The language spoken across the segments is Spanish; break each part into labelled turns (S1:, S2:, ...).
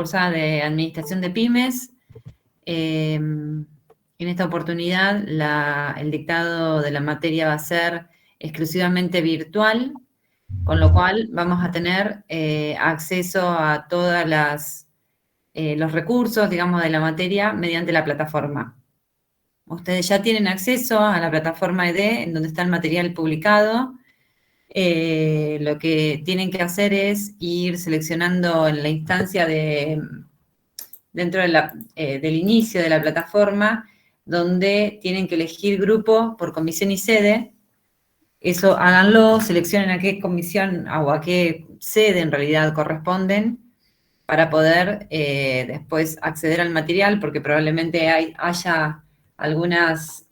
S1: cursada de Administración de Pymes. En esta oportunidad el dictado de la materia va a ser exclusivamente virtual, con lo cual vamos a tener acceso a todos los recursos, digamos, de la materia mediante la plataforma. Ustedes ya tienen acceso a la plataforma ED, en donde está el material publicado. Lo que tienen que hacer es ir seleccionando en la instancia dentro del inicio de la plataforma, donde tienen que elegir grupo por comisión y sede. Eso háganlo, seleccionen a qué comisión o a qué sede en realidad corresponden para poder después acceder al material, porque probablemente haya algunas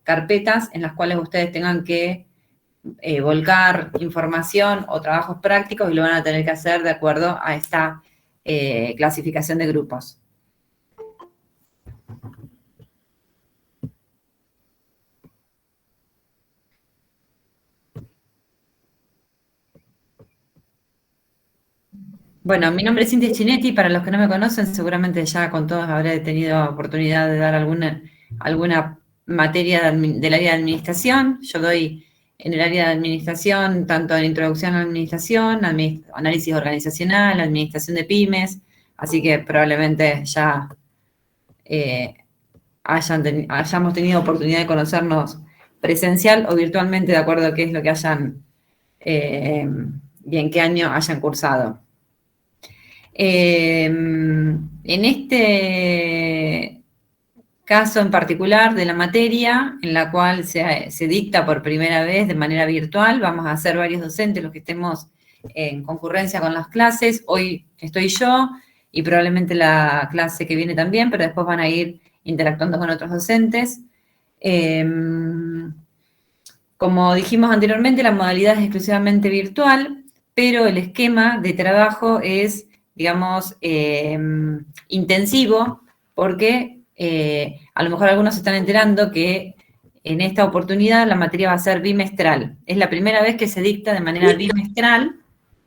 S1: carpetas en las cuales ustedes tengan que volcar información o trabajos prácticos y lo van a tener que hacer de acuerdo a esta clasificación de grupos. Bueno, mi nombre es Cintia Chinetti, para los que no me conocen, seguramente ya con todos habré tenido oportunidad de dar alguna materia del área de administración. Yo doy en el área de administración, tanto en introducción a la administración, análisis organizacional, administración de pymes, así que probablemente ya hayamos tenido oportunidad de conocernos presencial o virtualmente, de acuerdo a qué es lo que hayan y en qué año hayan cursado. En este caso en particular de la materia, en la cual se dicta por primera vez de manera virtual, vamos a ser varios docentes los que estemos en concurrencia con las clases. Hoy estoy yo y probablemente la clase que viene también, pero después van a ir interactuando con otros docentes. Como dijimos anteriormente, la modalidad es exclusivamente virtual, pero el esquema de trabajo es, digamos, intensivo, porque a lo mejor algunos se están enterando que en esta oportunidad la materia va a ser bimestral. Es la primera vez que se dicta de manera bimestral,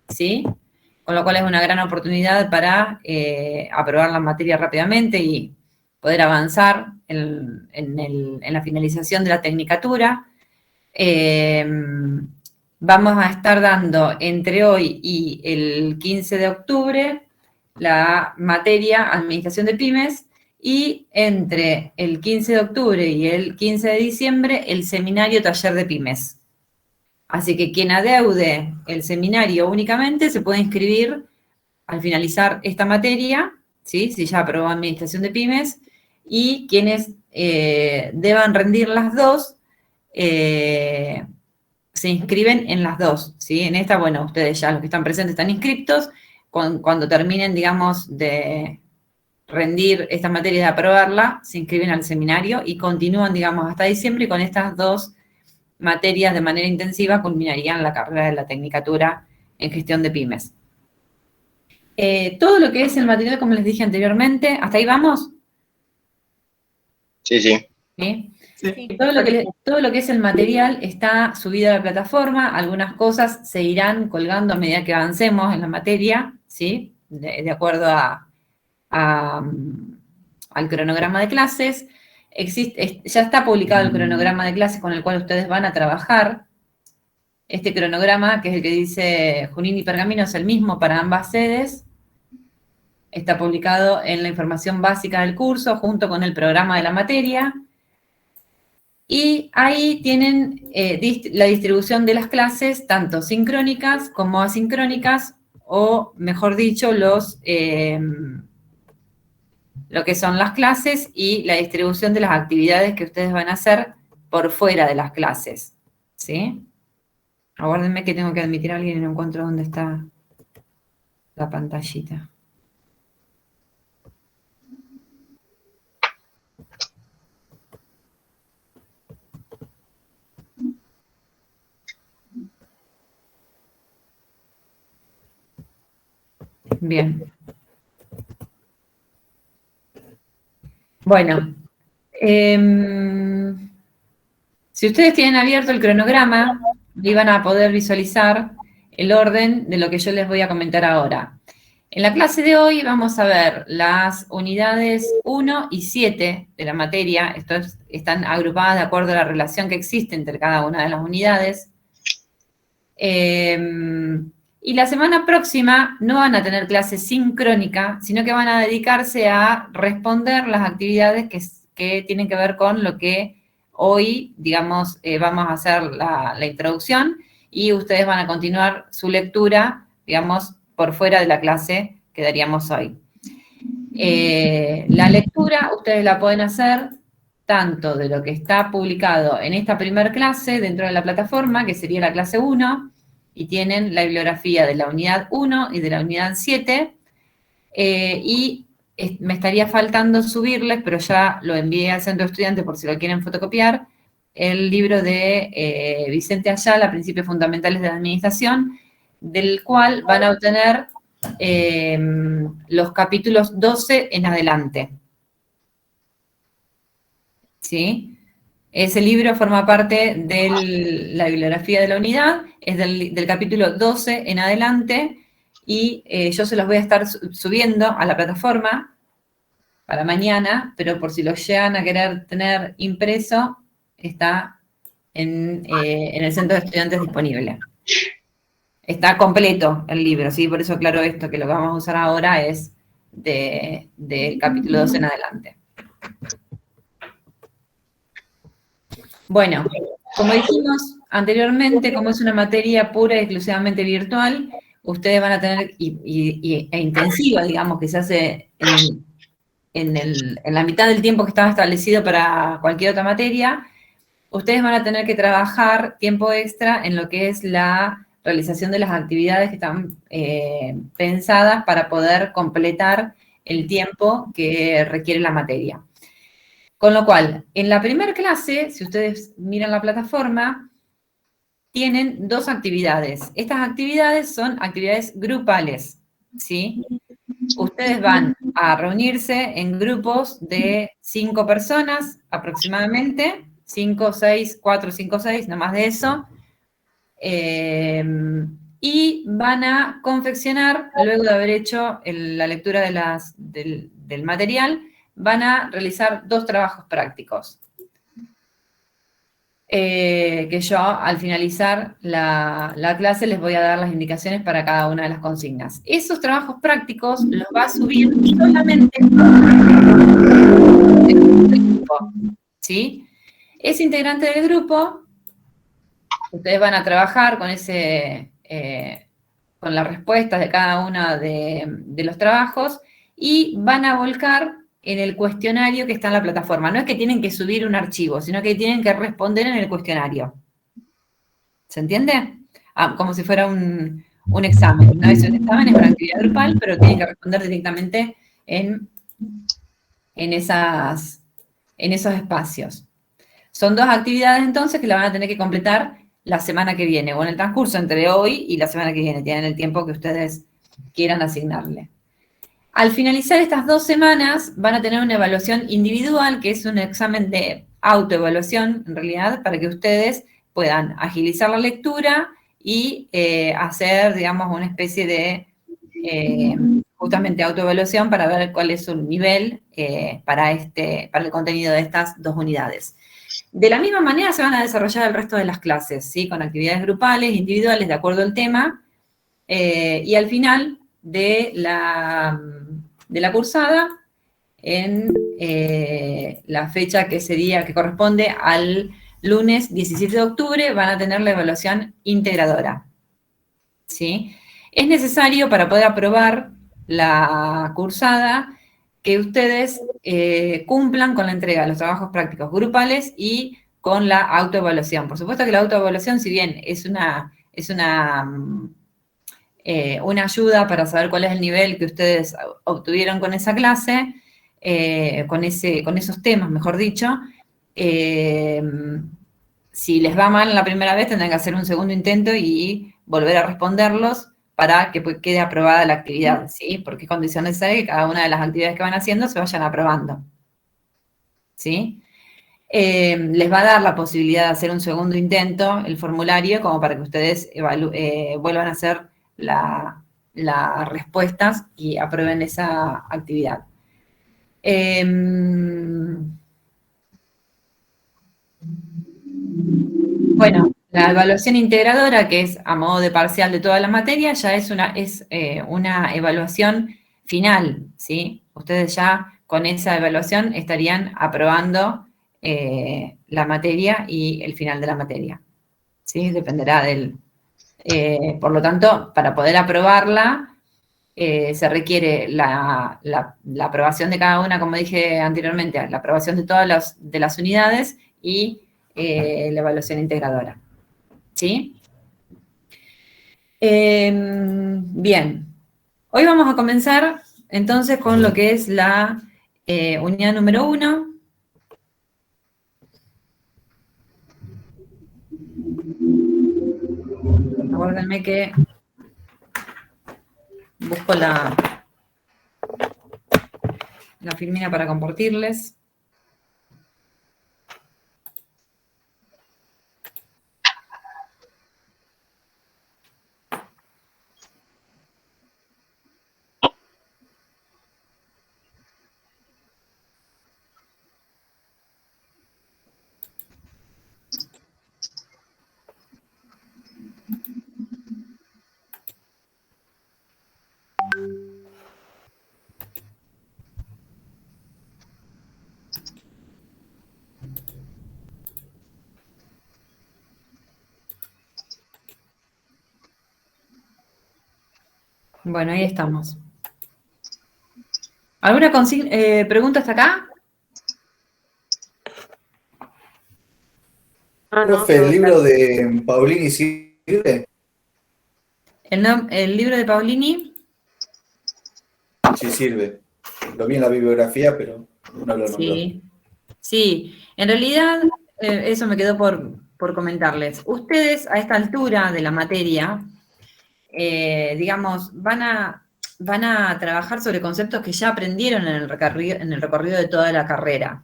S1: ¿sí? Con lo cual es una gran oportunidad para aprobar la materia rápidamente y poder avanzar en la finalización de la tecnicatura. Vamos a estar dando entre hoy y el 15 de octubre la materia Administración de Pymes y entre el 15 de octubre y el 15 de diciembre el seminario Taller de Pymes. Así que quien adeude el seminario únicamente se puede inscribir al finalizar esta materia, ¿sí? Si ya aprobó Administración de Pymes, y quienes deban rendir las dos, se inscriben en las dos, ¿sí? En esta, bueno, ustedes ya los que están presentes están inscriptos. Cuando terminen, digamos, de rendir esta materia y de aprobarla, se inscriben al seminario y continúan, digamos, hasta diciembre, y con estas dos materias de manera intensiva culminarían la carrera de la Tecnicatura en Gestión de Pymes. Todo lo que es el material, como les dije anteriormente, ¿hasta ahí vamos?
S2: Sí, sí.
S1: ¿Sí? Sí. Todo lo que es el material está subido a la plataforma. Algunas cosas se irán colgando a medida que avancemos en la materia, ¿sí? De acuerdo al cronograma de clases. Ya está publicado el cronograma de clases con el cual ustedes van a trabajar. Este cronograma, que es el que dice Junín y Pergamino, es el mismo para ambas sedes. Está publicado en la información básica del curso, junto con el programa de la materia. Y ahí tienen la distribución de las clases, tanto sincrónicas como asincrónicas, o mejor dicho, lo que son las clases y la distribución de las actividades que ustedes van a hacer por fuera de las clases, ¿sí? Aguárdenme que tengo que admitir a alguien y no encuentro dónde está la pantallita. Bien. Bueno, si ustedes tienen abierto el cronograma, van a poder visualizar el orden de lo que yo les voy a comentar ahora. En la clase de hoy vamos a ver las unidades 1 y 7 de la materia. Están agrupadas de acuerdo a la relación que existe entre cada una de las unidades. Y la semana próxima no van a tener clase sincrónica, sino que van a dedicarse a responder las actividades que tienen que ver con lo que hoy, digamos, vamos a hacer la introducción y ustedes van a continuar su lectura, digamos, por fuera de la clase que daríamos hoy. La lectura ustedes la pueden hacer tanto de lo que está publicado en esta primera clase dentro de la plataforma, que sería la clase 1, y tienen la bibliografía de la unidad 1 y de la unidad 7, y me estaría faltando subirles, pero ya lo envié al centro de estudiantes por si lo quieren fotocopiar, el libro de Vicente Ayala, Principios Fundamentales de la Administración, del cual van a obtener los capítulos 12 en adelante. ¿Sí? Ese libro forma parte de la bibliografía de la unidad, es del capítulo 12 en adelante, y yo se los voy a estar subiendo a la plataforma para mañana, pero por si lo llegan a querer tener impreso, está en el centro de estudiantes disponible. Está completo el libro, ¿sí? Por eso aclaro esto, que lo que vamos a usar ahora es del capítulo 12 en adelante. Bueno, como dijimos anteriormente, como es una materia pura y exclusivamente virtual, ustedes van a tener, e intensiva, digamos, que se hace en la mitad del tiempo que estaba establecido para cualquier otra materia, ustedes van a tener que trabajar tiempo extra en lo que es la realización de las actividades que están pensadas para poder completar el tiempo que requiere la materia. Con lo cual, en la primera clase, si ustedes miran la plataforma, tienen dos actividades. Estas actividades son actividades grupales, ¿sí? Ustedes van a reunirse en grupos de 5 personas aproximadamente, 5, 6, 4, 5, 6, no más de eso, y van a confeccionar, luego de haber hecho la lectura del material, van a realizar 2 trabajos prácticos. Que yo al finalizar la clase les voy a dar las indicaciones para cada una de las consignas. Esos trabajos prácticos los va a subir solamente el grupo, ¿sí? Ese integrante del grupo, ustedes van a trabajar con con las respuestas de cada uno de los trabajos y van a volcar en el cuestionario que está en la plataforma. No es que tienen que subir un archivo, sino que tienen que responder en el cuestionario. ¿Se entiende? Como si fuera un examen. No es un examen, es una actividad grupal, pero tienen que responder directamente en esos espacios. Son 2 actividades entonces que la van a tener que completar la semana que viene, o en el transcurso entre hoy y la semana que viene. Tienen el tiempo que ustedes quieran asignarle. Al finalizar estas 2 semanas van a tener una evaluación individual, que es un examen de autoevaluación, en realidad, para que ustedes puedan agilizar la lectura y hacer, digamos, una especie de, justamente, autoevaluación para ver cuál es su nivel para el contenido de estas 2 unidades. De la misma manera se van a desarrollar el resto de las clases, ¿sí? Con actividades grupales, individuales, de acuerdo al tema, y al final de la cursada, en la fecha que corresponde al lunes 17 de octubre, van a tener la evaluación integradora, ¿sí? Es necesario para poder aprobar la cursada que ustedes cumplan con la entrega de los trabajos prácticos grupales y con la autoevaluación. Por supuesto que la autoevaluación, si bien es una ayuda para saber cuál es el nivel que ustedes obtuvieron con esa clase, con esos temas, mejor dicho, si les va mal la primera vez, tendrán que hacer un segundo intento y volver a responderlos para que quede aprobada la actividad, ¿sí? Porque es condición necesaria que cada una de las actividades que van haciendo se vayan aprobando, ¿sí? Les va a dar la posibilidad de hacer un segundo intento, el formulario, como para que ustedes vuelvan a hacer la las respuestas y aprueben esa actividad. Bueno, la evaluación integradora, que es a modo de parcial de toda la materia, ya es una evaluación final, ¿sí? Ustedes ya con esa evaluación estarían aprobando la materia y el final de la materia, ¿sí? Dependerá del... por lo tanto, para poder aprobarla, se requiere la aprobación de cada una, como dije anteriormente, la aprobación de todas las unidades y la evaluación integradora. ¿Sí? Bien. Hoy vamos a comenzar entonces con lo que es la unidad número 1. Aguárdenme que busco la filmina para compartirles. Bueno, ahí estamos. ¿Alguna pregunta hasta acá?
S2: Profe, ¿el libro de Paulini sirve?
S1: El libro de Paulini.
S2: Sí sirve. Lo vi en la bibliografía, pero no lo nombró.
S1: Sí. En realidad, eso me quedó por comentarles. Ustedes, a esta altura de la materia, digamos, van a trabajar sobre conceptos que ya aprendieron en el recorrido de toda la carrera,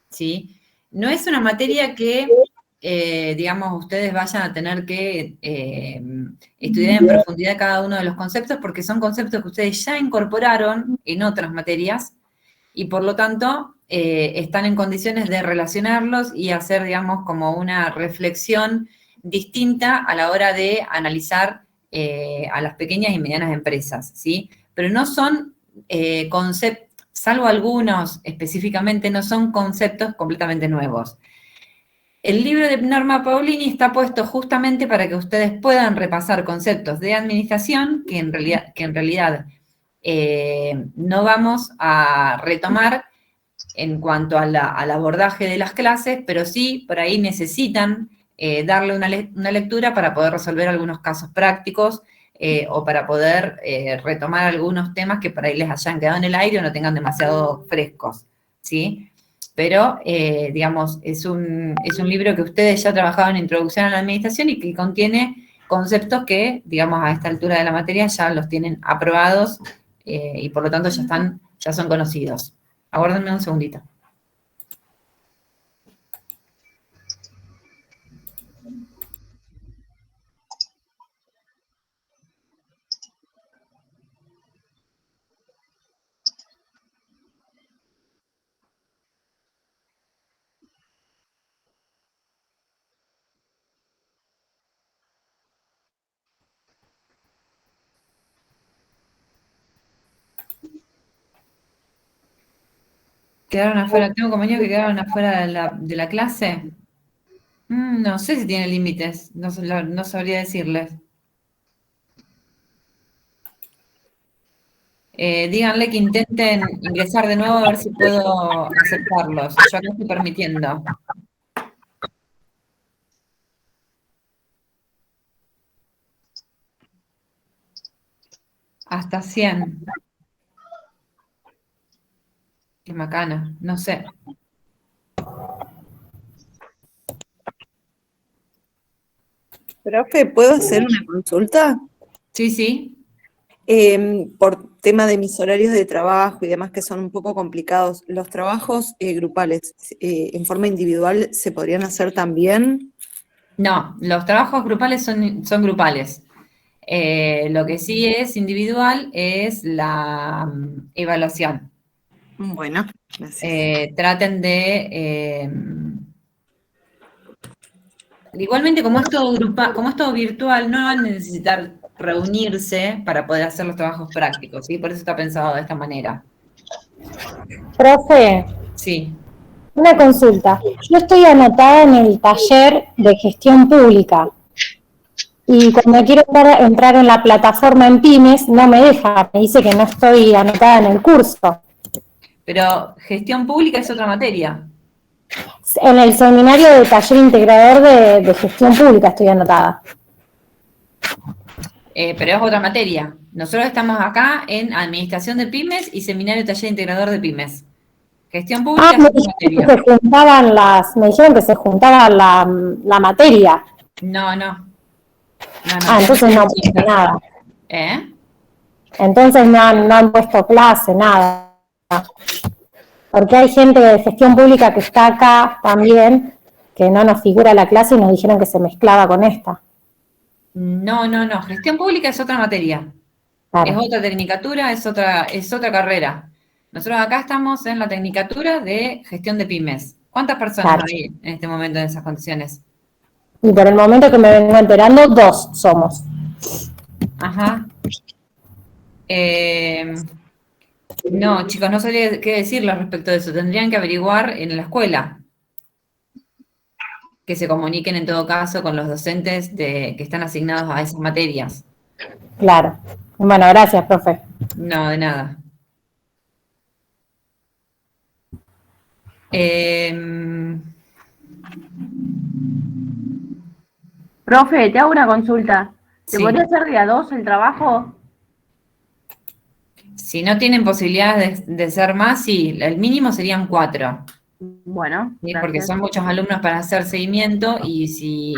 S1: ¿sí? No es una materia que, digamos, ustedes vayan a tener que estudiar en profundidad cada uno de los conceptos, porque son conceptos que ustedes ya incorporaron en otras materias y por lo tanto están en condiciones de relacionarlos y hacer, digamos, como una reflexión distinta a la hora de analizar a las pequeñas y medianas empresas, ¿sí? Pero no son conceptos, salvo algunos específicamente, no son conceptos completamente nuevos. El libro de Norma Paulini está puesto justamente para que ustedes puedan repasar conceptos de administración que en realidad no vamos a retomar en cuanto al abordaje de las clases, pero sí por ahí necesitan darle una lectura para poder resolver algunos casos prácticos o para poder retomar algunos temas que por ahí les hayan quedado en el aire o no tengan demasiado frescos, ¿sí? Pero, digamos, es un libro que ustedes ya trabajaban en Introducción a la Administración y que contiene conceptos que, digamos, a esta altura de la materia ya los tienen aprobados y por lo tanto ya son conocidos. Aguárdenme un segundito. ¿Quedaron afuera? ¿Tengo compañeros que quedaron afuera de la clase? No sé si tiene límites, no sabría decirles. Díganle que intenten ingresar de nuevo a ver si puedo aceptarlos. Yo acá estoy permitiendo. Hasta 100. Qué macana, no sé.
S3: Profe, ¿puedo hacer una consulta?
S1: Sí.
S3: Por tema de mis horarios de trabajo y demás que son un poco complicados, ¿los trabajos grupales en forma individual se podrían hacer también?
S1: No, los trabajos grupales son grupales. Lo que sí es individual es la evaluación.
S3: Bueno, gracias.
S1: Traten de... igualmente, como es todo como es todo virtual, no van a necesitar reunirse para poder hacer los trabajos prácticos, ¿sí? Por eso está pensado de esta manera.
S4: Profe,
S1: Sí.
S4: una consulta. Yo estoy anotada en el taller de gestión pública y cuando quiero entrar en la plataforma en Pymes no me deja, me dice que no estoy anotada en el curso.
S1: Pero gestión pública es otra materia.
S4: En el seminario de taller integrador de gestión pública estoy anotada.
S1: Pero es otra materia. Nosotros estamos acá en Administración de Pymes y Seminario Taller Integrador de Pymes. Gestión pública es
S4: Me
S1: otra materia.
S4: me dijeron que se juntaban la materia.
S1: No.
S4: Entonces no puse nada.
S1: ¿Eh?
S4: Entonces no han puesto clase, nada. Porque hay gente de gestión pública que está acá también, que no nos figura la clase y nos dijeron que se mezclaba con esta.
S1: No. Gestión pública es otra materia.
S4: Claro.
S1: Es otra tecnicatura, es otra carrera. Nosotros acá estamos en la tecnicatura de gestión de pymes. ¿Cuántas personas hay en este momento en esas condiciones?
S4: Y por el momento que me vengo enterando, 2 somos.
S1: Ajá. No, chicos, no sabría qué decirles respecto de eso. Tendrían que averiguar en la escuela. Que se comuniquen en todo caso con los docentes que están asignados a esas materias.
S4: Claro. Bueno, gracias, profe.
S1: No, de nada.
S5: Profe, te hago una consulta. ¿Se
S1: Sí.
S5: podría hacer de a 2 el trabajo?
S1: Si no tienen posibilidades de ser más, sí, el mínimo serían 4.
S5: Bueno,
S1: ¿Sí?
S5: gracias.
S1: Porque son muchos alumnos para hacer seguimiento y si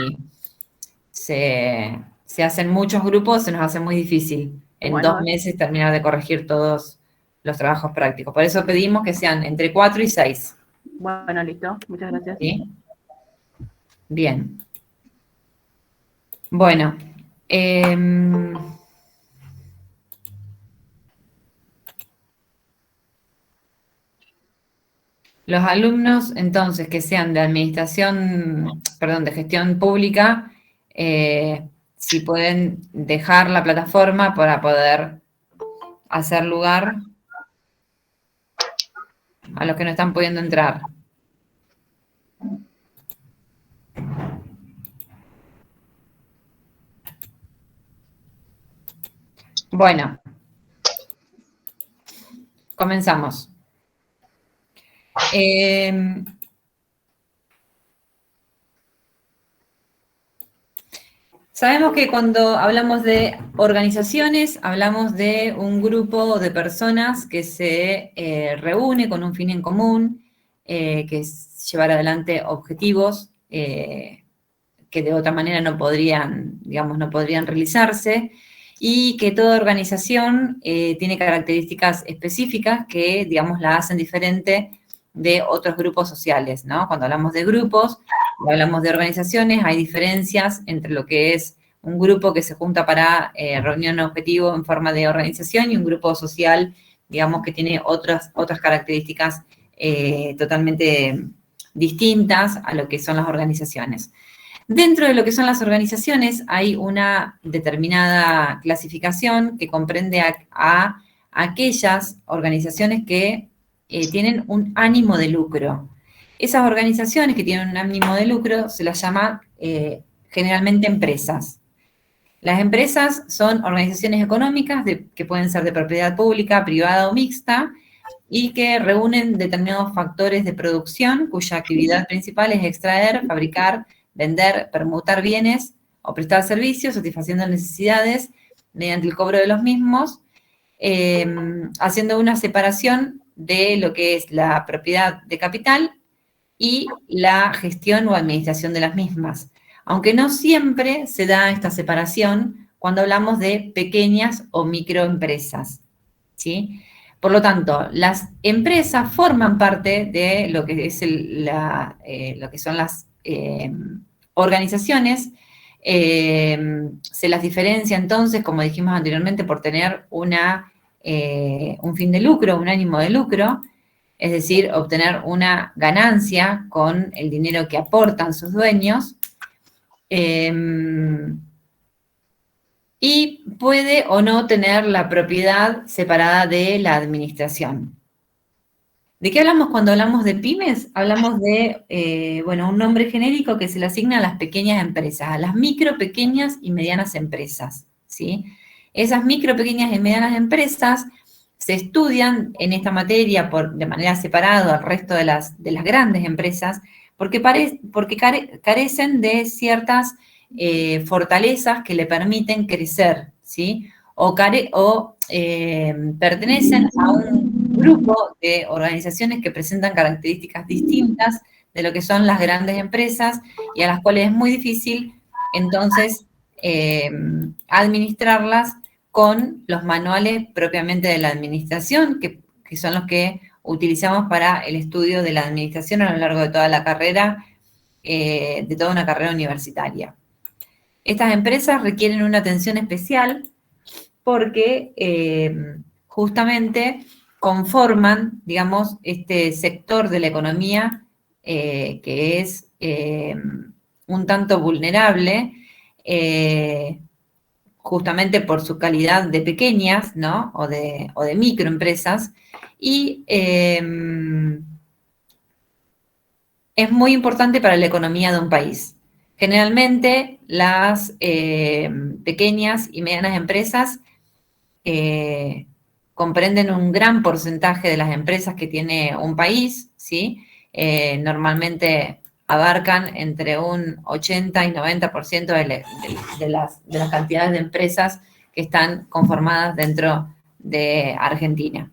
S1: se hacen muchos grupos, se nos hace muy difícil en
S5: Bueno.
S1: 2 meses terminar de corregir todos los trabajos prácticos. Por eso pedimos que sean entre 4 y 6.
S5: Bueno, listo. Muchas gracias.
S1: ¿Sí? Bien. Bueno. Los alumnos, entonces, que sean de de gestión pública, si pueden dejar la plataforma para poder hacer lugar a los que no están pudiendo entrar. Bueno, comenzamos. Sabemos que cuando hablamos de organizaciones, hablamos de un grupo de personas que se reúne con un fin en común, que es llevar adelante objetivos que de otra manera no podrían realizarse, y que toda organización tiene características específicas que, digamos, la hacen diferente de otros grupos sociales, ¿no? Cuando hablamos de grupos, hablamos de organizaciones, hay diferencias entre lo que es un grupo que se junta para reunión objetivo en forma de organización y un grupo social, digamos, que tiene otras características totalmente distintas a lo que son las organizaciones. Dentro de lo que son las organizaciones hay una determinada clasificación que comprende a aquellas organizaciones que tienen un ánimo de lucro. Esas organizaciones que tienen un ánimo de lucro se las llama generalmente empresas. Las empresas son organizaciones económicas que pueden ser de propiedad pública, privada o mixta, y que reúnen determinados factores de producción cuya actividad principal es extraer, fabricar, vender, permutar bienes o prestar servicios, satisfaciendo necesidades mediante el cobro de los mismos, haciendo una separación de lo que es la propiedad de capital y la gestión o administración de las mismas. Aunque no siempre se da esta separación cuando hablamos de pequeñas o microempresas, ¿sí? Por lo tanto, las empresas forman parte de lo que es lo que son las organizaciones Se las diferencia entonces, como dijimos anteriormente, por tener un fin de lucro, un ánimo de lucro, es decir, obtener una ganancia con el dinero que aportan sus dueños, y puede o no tener la propiedad separada de la administración. ¿De qué hablamos cuando hablamos de pymes? Hablamos de, un nombre genérico que se le asigna a las pequeñas empresas, a las micro, pequeñas y medianas empresas, ¿sí? Esas micro, pequeñas y medianas empresas se estudian en esta materia de manera separada al resto de las grandes empresas porque carecen de ciertas fortalezas que le permiten crecer, ¿sí? O pertenecen a un grupo de organizaciones que presentan características distintas de lo que son las grandes empresas y a las cuales es muy difícil, entonces, administrarlas con los manuales propiamente de la administración, que son los que utilizamos para el estudio de la administración a lo largo de toda la carrera, de toda una carrera universitaria. Estas empresas requieren una atención especial porque justamente conforman, digamos, este sector de la economía que es un tanto vulnerable, justamente por su calidad de pequeñas, ¿no? O de microempresas, y es muy importante para la economía de un país. Generalmente las pequeñas y medianas empresas comprenden un gran porcentaje de las empresas que tiene un país, ¿sí? Normalmente abarcan entre un 80 y 90% de las cantidades de empresas que están conformadas dentro de Argentina.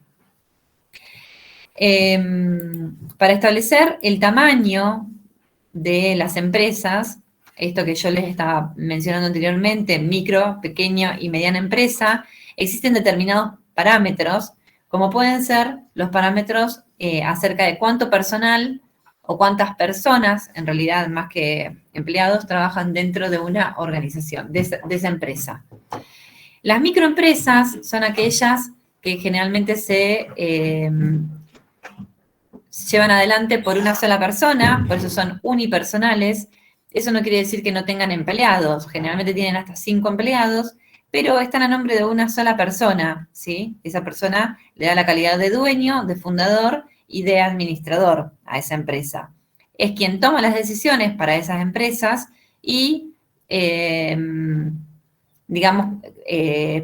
S1: Para establecer el tamaño de las empresas, esto que yo les estaba mencionando anteriormente, micro, pequeño y mediana empresa, existen determinados parámetros, como pueden ser los parámetros acerca de cuánto personal o cuántas personas, en realidad más que empleados, trabajan dentro de una organización, de esa empresa. Las microempresas son aquellas que generalmente se llevan adelante por una sola persona, por eso son unipersonales. Eso no quiere decir que no tengan empleados, generalmente tienen hasta 5 empleados, pero están a nombre de una sola persona, ¿sí? Esa persona le da la calidad de dueño, de fundador y de administrador a esa empresa. Es quien toma las decisiones para esas empresas y,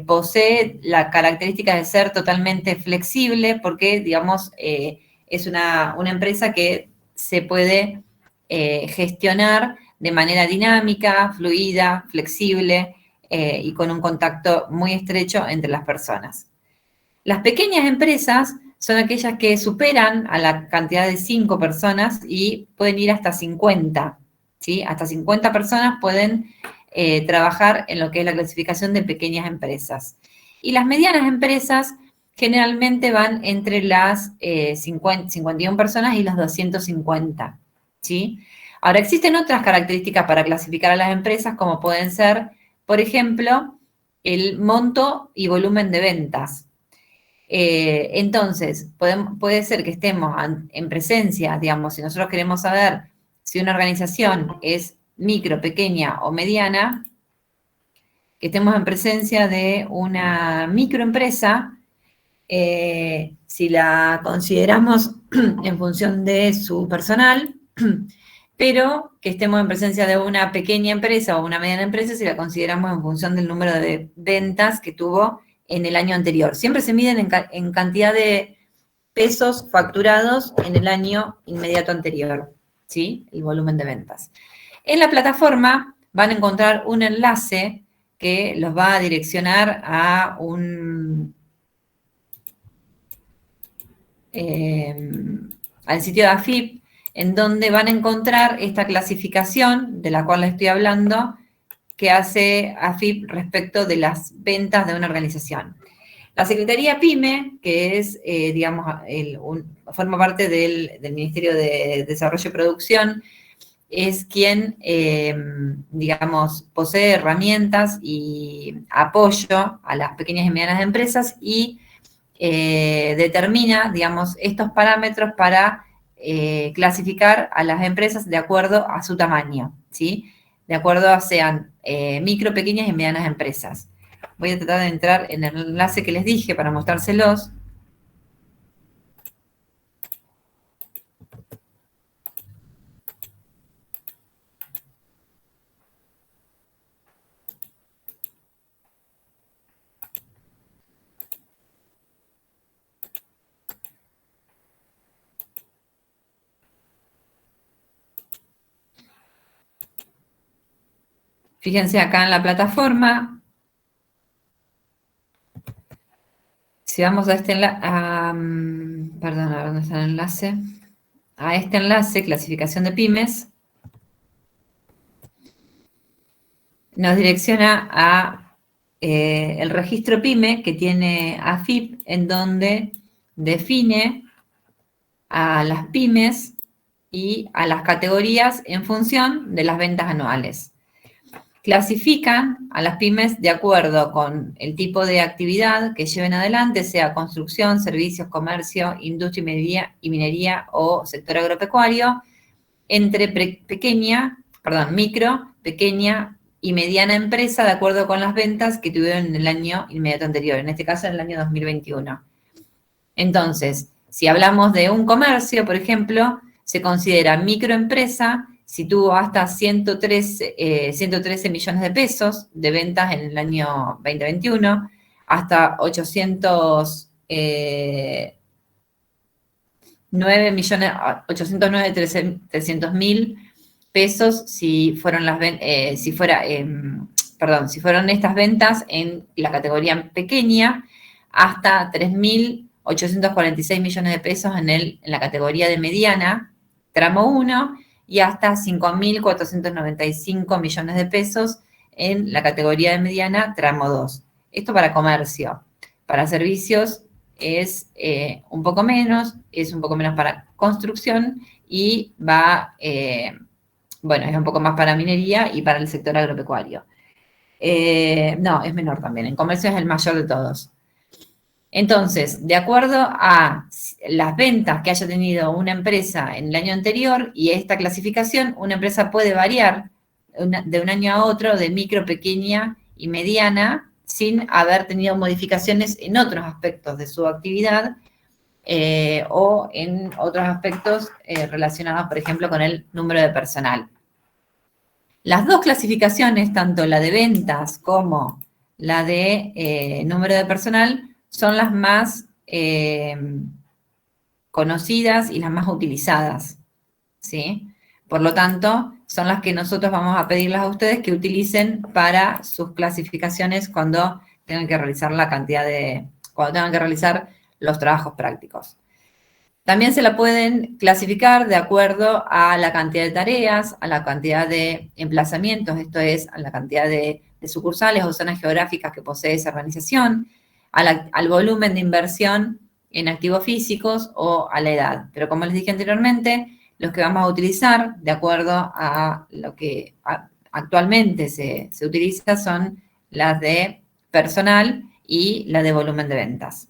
S1: posee la característica de ser totalmente flexible porque, es una empresa que se puede gestionar de manera dinámica, fluida, flexible y con un contacto muy estrecho entre las personas. Las pequeñas empresas son aquellas que superan a la cantidad de 5 personas y pueden ir hasta 50, ¿sí? Hasta 50 personas pueden trabajar en lo que es la clasificación de pequeñas empresas. Y las medianas empresas generalmente van entre las 51 personas y las 250, ¿sí? Ahora, existen otras características para clasificar a las empresas, como pueden ser, por ejemplo, el monto y volumen de ventas. Entonces, puede ser que estemos en presencia, si nosotros queremos saber si una organización es micro, pequeña o mediana, que estemos en presencia de una microempresa, si la consideramos en función de su personal, pero que estemos en presencia de una pequeña empresa o una mediana empresa si la consideramos en función del número de ventas que tuvo en el año anterior. Siempre se miden en cantidad de pesos facturados en el año inmediato anterior, ¿sí? El volumen de ventas. En la plataforma van a encontrar un enlace que los va a direccionar a al sitio de AFIP, en donde van a encontrar esta clasificación de la cual les estoy hablando, que hace AFIP respecto de las ventas de una organización. La Secretaría PYME, que es, forma parte del Ministerio de Desarrollo y Producción, es quien, digamos, posee herramientas y apoyo a las pequeñas y medianas empresas y determina, digamos, estos parámetros para clasificar a las empresas de acuerdo a su tamaño, ¿sí? De acuerdo a sean micro, pequeñas y medianas empresas. Voy a tratar de entrar en el enlace que les dije para mostrárselos. Fíjense acá en la plataforma. Si vamos a este enlace, perdón, a ver dónde está el enlace. A este enlace, clasificación de pymes, nos direcciona a el registro PYME que tiene AFIP, en donde define a las pymes y a las categorías en función de las ventas anuales. Clasifican a las pymes de acuerdo con el tipo de actividad que lleven adelante, sea construcción, servicios, comercio, industria y minería o sector agropecuario, entre micro, pequeña y mediana empresa de acuerdo con las ventas que tuvieron en el año inmediato anterior, en este caso en el año 2021. Entonces, si hablamos de un comercio, por ejemplo, se considera microempresa si tuvo hasta 113 millones de pesos de ventas en el año 2021, hasta 809.300.000 pesos si fueron estas ventas en la categoría pequeña, hasta 3.846 millones de pesos en la categoría de mediana, tramo 1, y hasta 5.495 millones de pesos en la categoría de mediana, tramo 2. Esto para comercio. Para servicios es un poco menos para construcción y es un poco más para minería y para el sector agropecuario. No, es menor también. En comercio es el mayor de todos. Entonces, de acuerdo a las ventas que haya tenido una empresa en el año anterior y esta clasificación, una empresa puede variar de un año a otro de micro, pequeña y mediana sin haber tenido modificaciones en otros aspectos de su actividad o en otros aspectos relacionados, por ejemplo, con el número de personal. Las dos clasificaciones, tanto la de ventas como la de número de personal, son las más conocidas y las más utilizadas, ¿sí? Por lo tanto, son las que nosotros vamos a pedirles a ustedes que utilicen para sus clasificaciones cuando tengan que realizar los trabajos prácticos. También se la pueden clasificar de acuerdo a la cantidad de tareas, a la cantidad de emplazamientos, esto es, a la cantidad de sucursales o zonas geográficas que posee esa organización, al volumen de inversión en activos físicos o a la edad. Pero como les dije anteriormente, los que vamos a utilizar, de acuerdo a lo que actualmente se utiliza, son las de personal y la de volumen de ventas.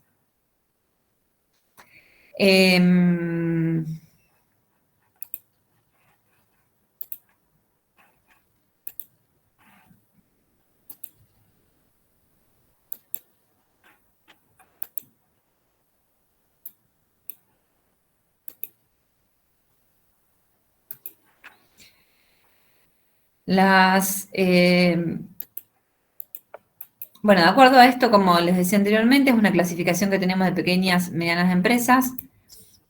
S1: Bueno, de acuerdo a esto, como les decía anteriormente, es una clasificación que tenemos de pequeñas, medianas empresas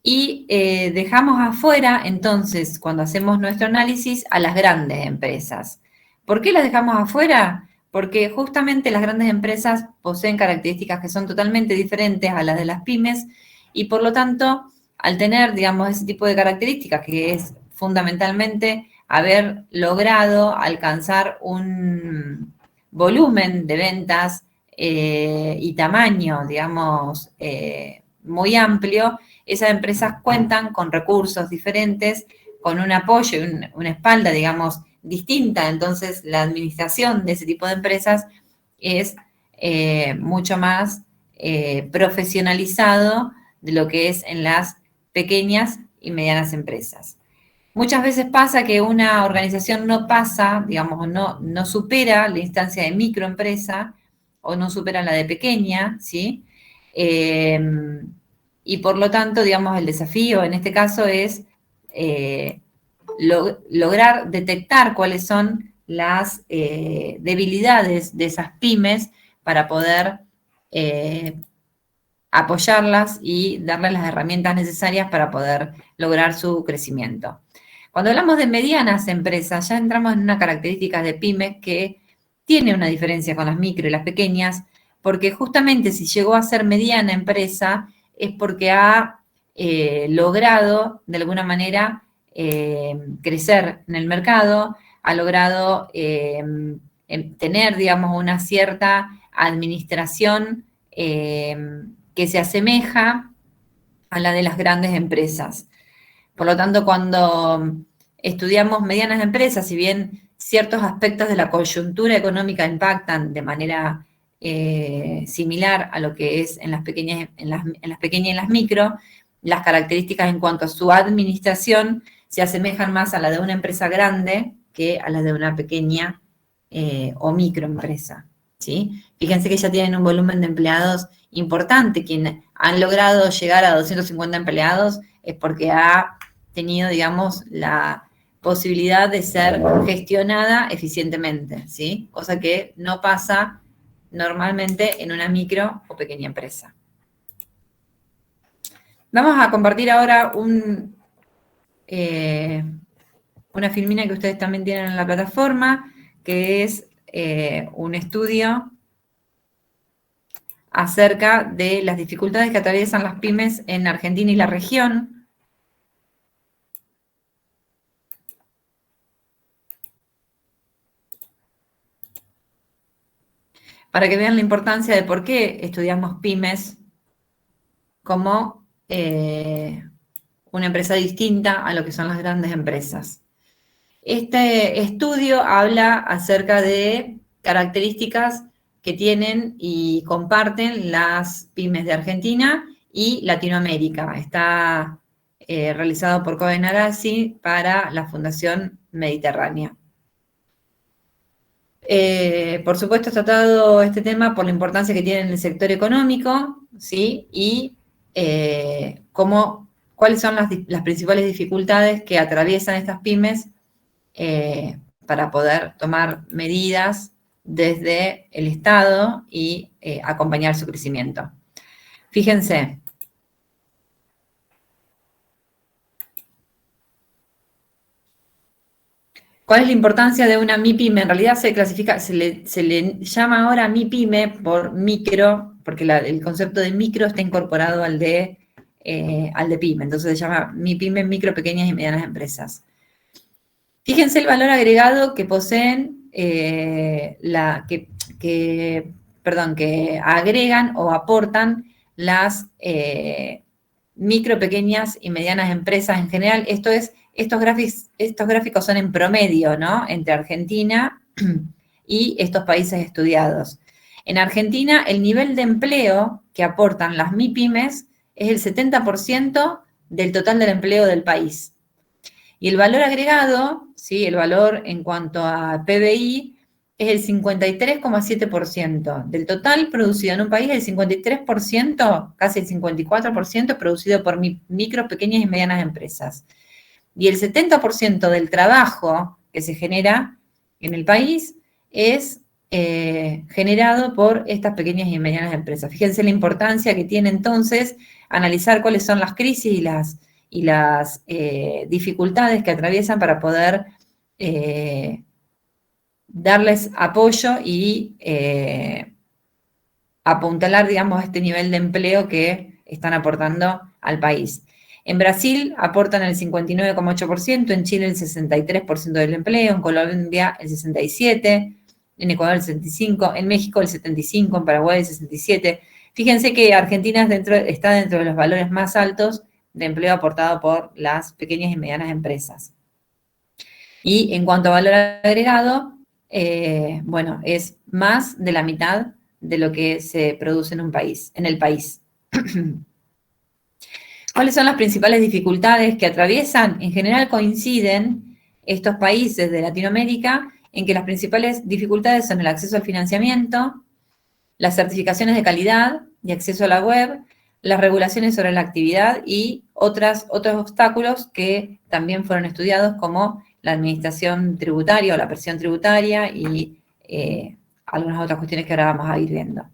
S1: y dejamos afuera, entonces, cuando hacemos nuestro análisis, a las grandes empresas. ¿Por qué las dejamos afuera? Porque justamente las grandes empresas poseen características que son totalmente diferentes a las de las pymes y, por lo tanto, al tener, digamos, ese tipo de características, que es fundamentalmente haber logrado alcanzar un volumen de ventas y tamaño, digamos, muy amplio, esas empresas cuentan con recursos diferentes con un apoyo y una espalda, digamos, distinta. Entonces, la administración de ese tipo de empresas es mucho más profesionalizado de lo que es en las pequeñas y medianas empresas. Muchas veces pasa que una organización no pasa, digamos, no supera la instancia de microempresa o no supera la de pequeña, ¿sí? Y por lo tanto, digamos, el desafío en este caso es lograr detectar cuáles son las debilidades de esas pymes para poder apoyarlas y darles las herramientas necesarias para poder lograr su crecimiento. Cuando hablamos de medianas empresas, ya entramos en una característica de pymes que tiene una diferencia con las micro y las pequeñas, porque justamente si llegó a ser mediana empresa es porque ha logrado, de alguna manera, crecer en el mercado, ha logrado tener, digamos, una cierta administración que se asemeja a la de las grandes empresas. Por lo tanto, cuando estudiamos medianas empresas, si bien ciertos aspectos de la coyuntura económica impactan de manera similar a lo que es en las pequeñas y en las micro, las características en cuanto a su administración se asemejan más a la de una empresa grande que a la de una pequeña o microempresa, ¿sí? Fíjense que ya tienen un volumen de empleados importante. Quienes han logrado llegar a 250 empleados es porque ha tenido, digamos, la posibilidad de ser gestionada eficientemente, ¿sí? Cosa que no pasa normalmente en una micro o pequeña empresa. Vamos a compartir ahora una filmina que ustedes también tienen en la plataforma, que es un estudio acerca de las dificultades que atraviesan las pymes en Argentina y la región. Para que vean la importancia de por qué estudiamos pymes como una empresa distinta a lo que son las grandes empresas. Este estudio habla acerca de características que tienen y comparten las pymes de Argentina y Latinoamérica. Está realizado por Cohen Arasi para la Fundación Mediterránea. Por supuesto, está tratado este tema por la importancia que tiene en el sector económico, ¿sí? Y cuáles son las principales dificultades que atraviesan estas pymes para poder tomar medidas desde el Estado y acompañar su crecimiento. Fíjense. ¿Cuál es la importancia de una MIPYME? En realidad se le llama ahora MIPYME por micro, porque el concepto de micro está incorporado al de pyme. Entonces se llama MIPYME, micro, pequeñas y medianas empresas. Fíjense el valor agregado que poseen, que agregan o aportan las micro, pequeñas y medianas empresas en general. Estos gráficos son en promedio, ¿no? Entre Argentina y estos países estudiados. En Argentina, el nivel de empleo que aportan las MIPYMES es el 70% del total del empleo del país. Y el valor agregado, ¿sí? El valor en cuanto a PBI, es el 53,7%. Del total producido en un país, el 53%, casi el 54%, es producido por micro, pequeñas y medianas empresas. Y el 70% del trabajo que se genera en el país es generado por estas pequeñas y medianas empresas. Fíjense la importancia que tiene entonces analizar cuáles son las crisis y las dificultades que atraviesan para poder darles apoyo y apuntalar, digamos, este nivel de empleo que están aportando al país. En Brasil aportan el 59,8%, en Chile el 63% del empleo, en Colombia el 67%, en Ecuador el 65%, en México el 75%, en Paraguay el 67%. Fíjense que Argentina está dentro de los valores más altos de empleo aportado por las pequeñas y medianas empresas. Y en cuanto a valor agregado, bueno, es más de la mitad de lo que se produce en el país. ¿Cuáles son las principales dificultades que atraviesan? En general coinciden estos países de Latinoamérica en que las principales dificultades son el acceso al financiamiento, las certificaciones de calidad y acceso a la web, las regulaciones sobre la actividad y otros obstáculos que también fueron estudiados, como la administración tributaria o la presión tributaria y algunas otras cuestiones que ahora vamos a ir viendo.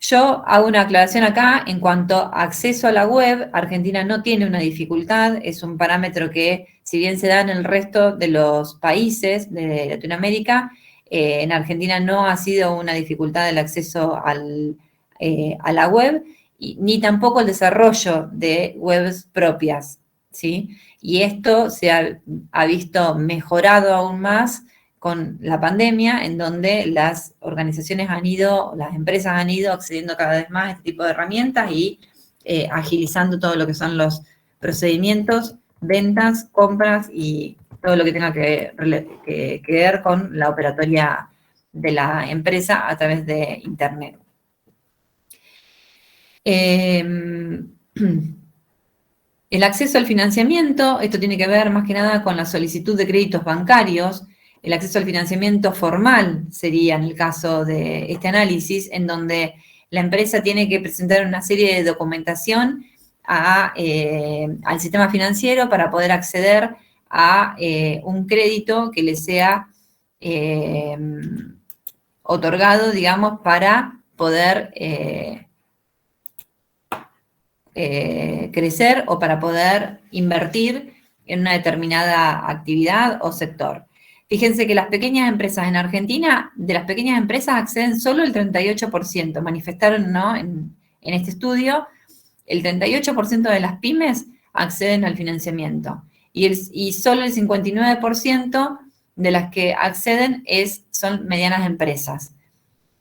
S1: Yo hago una aclaración acá en cuanto a acceso a la web. Argentina no tiene una dificultad, es un parámetro que, si bien se da en el resto de los países de Latinoamérica, en Argentina no ha sido una dificultad el acceso a la web, ni tampoco el desarrollo de webs propias, ¿sí? Y esto se ha visto mejorado aún más con la pandemia, en donde las organizaciones las empresas han ido accediendo cada vez más a este tipo de herramientas y agilizando todo lo que son los procedimientos, ventas, compras y todo lo que tenga que ver con la operatoria de la empresa a través de Internet. El acceso al financiamiento, esto tiene que ver más que nada con la solicitud de créditos bancarios. El acceso al financiamiento formal sería en el caso de este análisis, en donde la empresa tiene que presentar una serie de documentación al sistema financiero para poder acceder a un crédito que le sea otorgado, digamos, para poder crecer o para poder invertir en una determinada actividad o sector. Fíjense que las pequeñas empresas en Argentina, de las pequeñas empresas acceden solo el 38%, manifestaron, ¿no?, en este estudio, el 38% de las pymes acceden al financiamiento y solo el 59% de las que acceden son medianas empresas.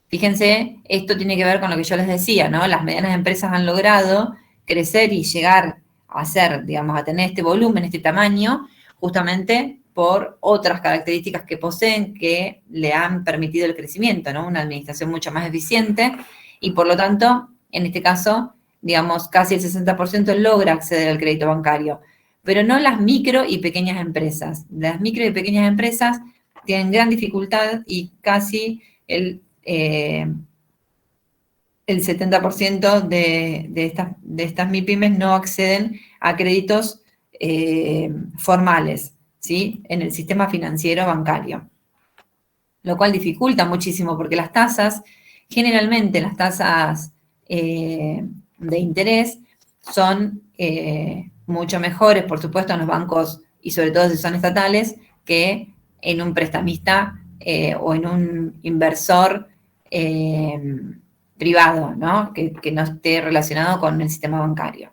S1: Fíjense, esto tiene que ver con lo que yo les decía, ¿no? Las medianas empresas han logrado crecer y llegar a ser, digamos, a tener este volumen, este tamaño, justamente por otras características que poseen que le han permitido el crecimiento, ¿no? Una administración mucho más eficiente y, por lo tanto, en este caso, digamos, casi el 60% logra acceder al crédito bancario, pero no las micro y pequeñas empresas. Las micro y pequeñas empresas tienen gran dificultad y casi el 70% de estas MIPYMES no acceden a créditos formales, ¿sí?, en el sistema financiero bancario, lo cual dificulta muchísimo porque las tasas, generalmente las tasas de interés son mucho mejores, por supuesto, en los bancos y sobre todo si son estatales, que en un prestamista o en un inversor privado, ¿no?, que no esté relacionado con el sistema bancario.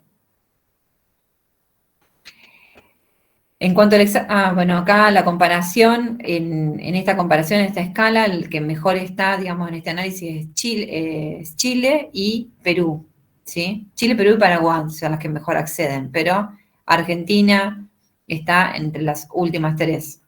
S1: En cuanto al bueno, acá la comparación, en esta comparación, en esta escala, el que mejor está, digamos, en este análisis es Chile y Perú, ¿sí? Chile, Perú y Paraguay son las que mejor acceden, pero Argentina está entre las últimas tres.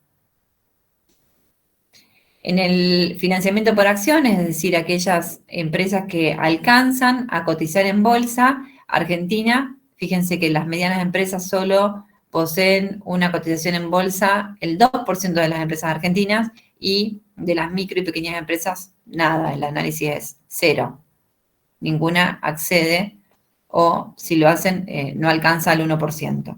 S1: En el financiamiento por acciones, es decir, aquellas empresas que alcanzan a cotizar en bolsa, Argentina, fíjense que las medianas empresas solo poseen una cotización en bolsa, el 2% de las empresas argentinas, y de las micro y pequeñas empresas, nada, el análisis es 0. Ninguna accede, o si lo hacen, no alcanza al 1%.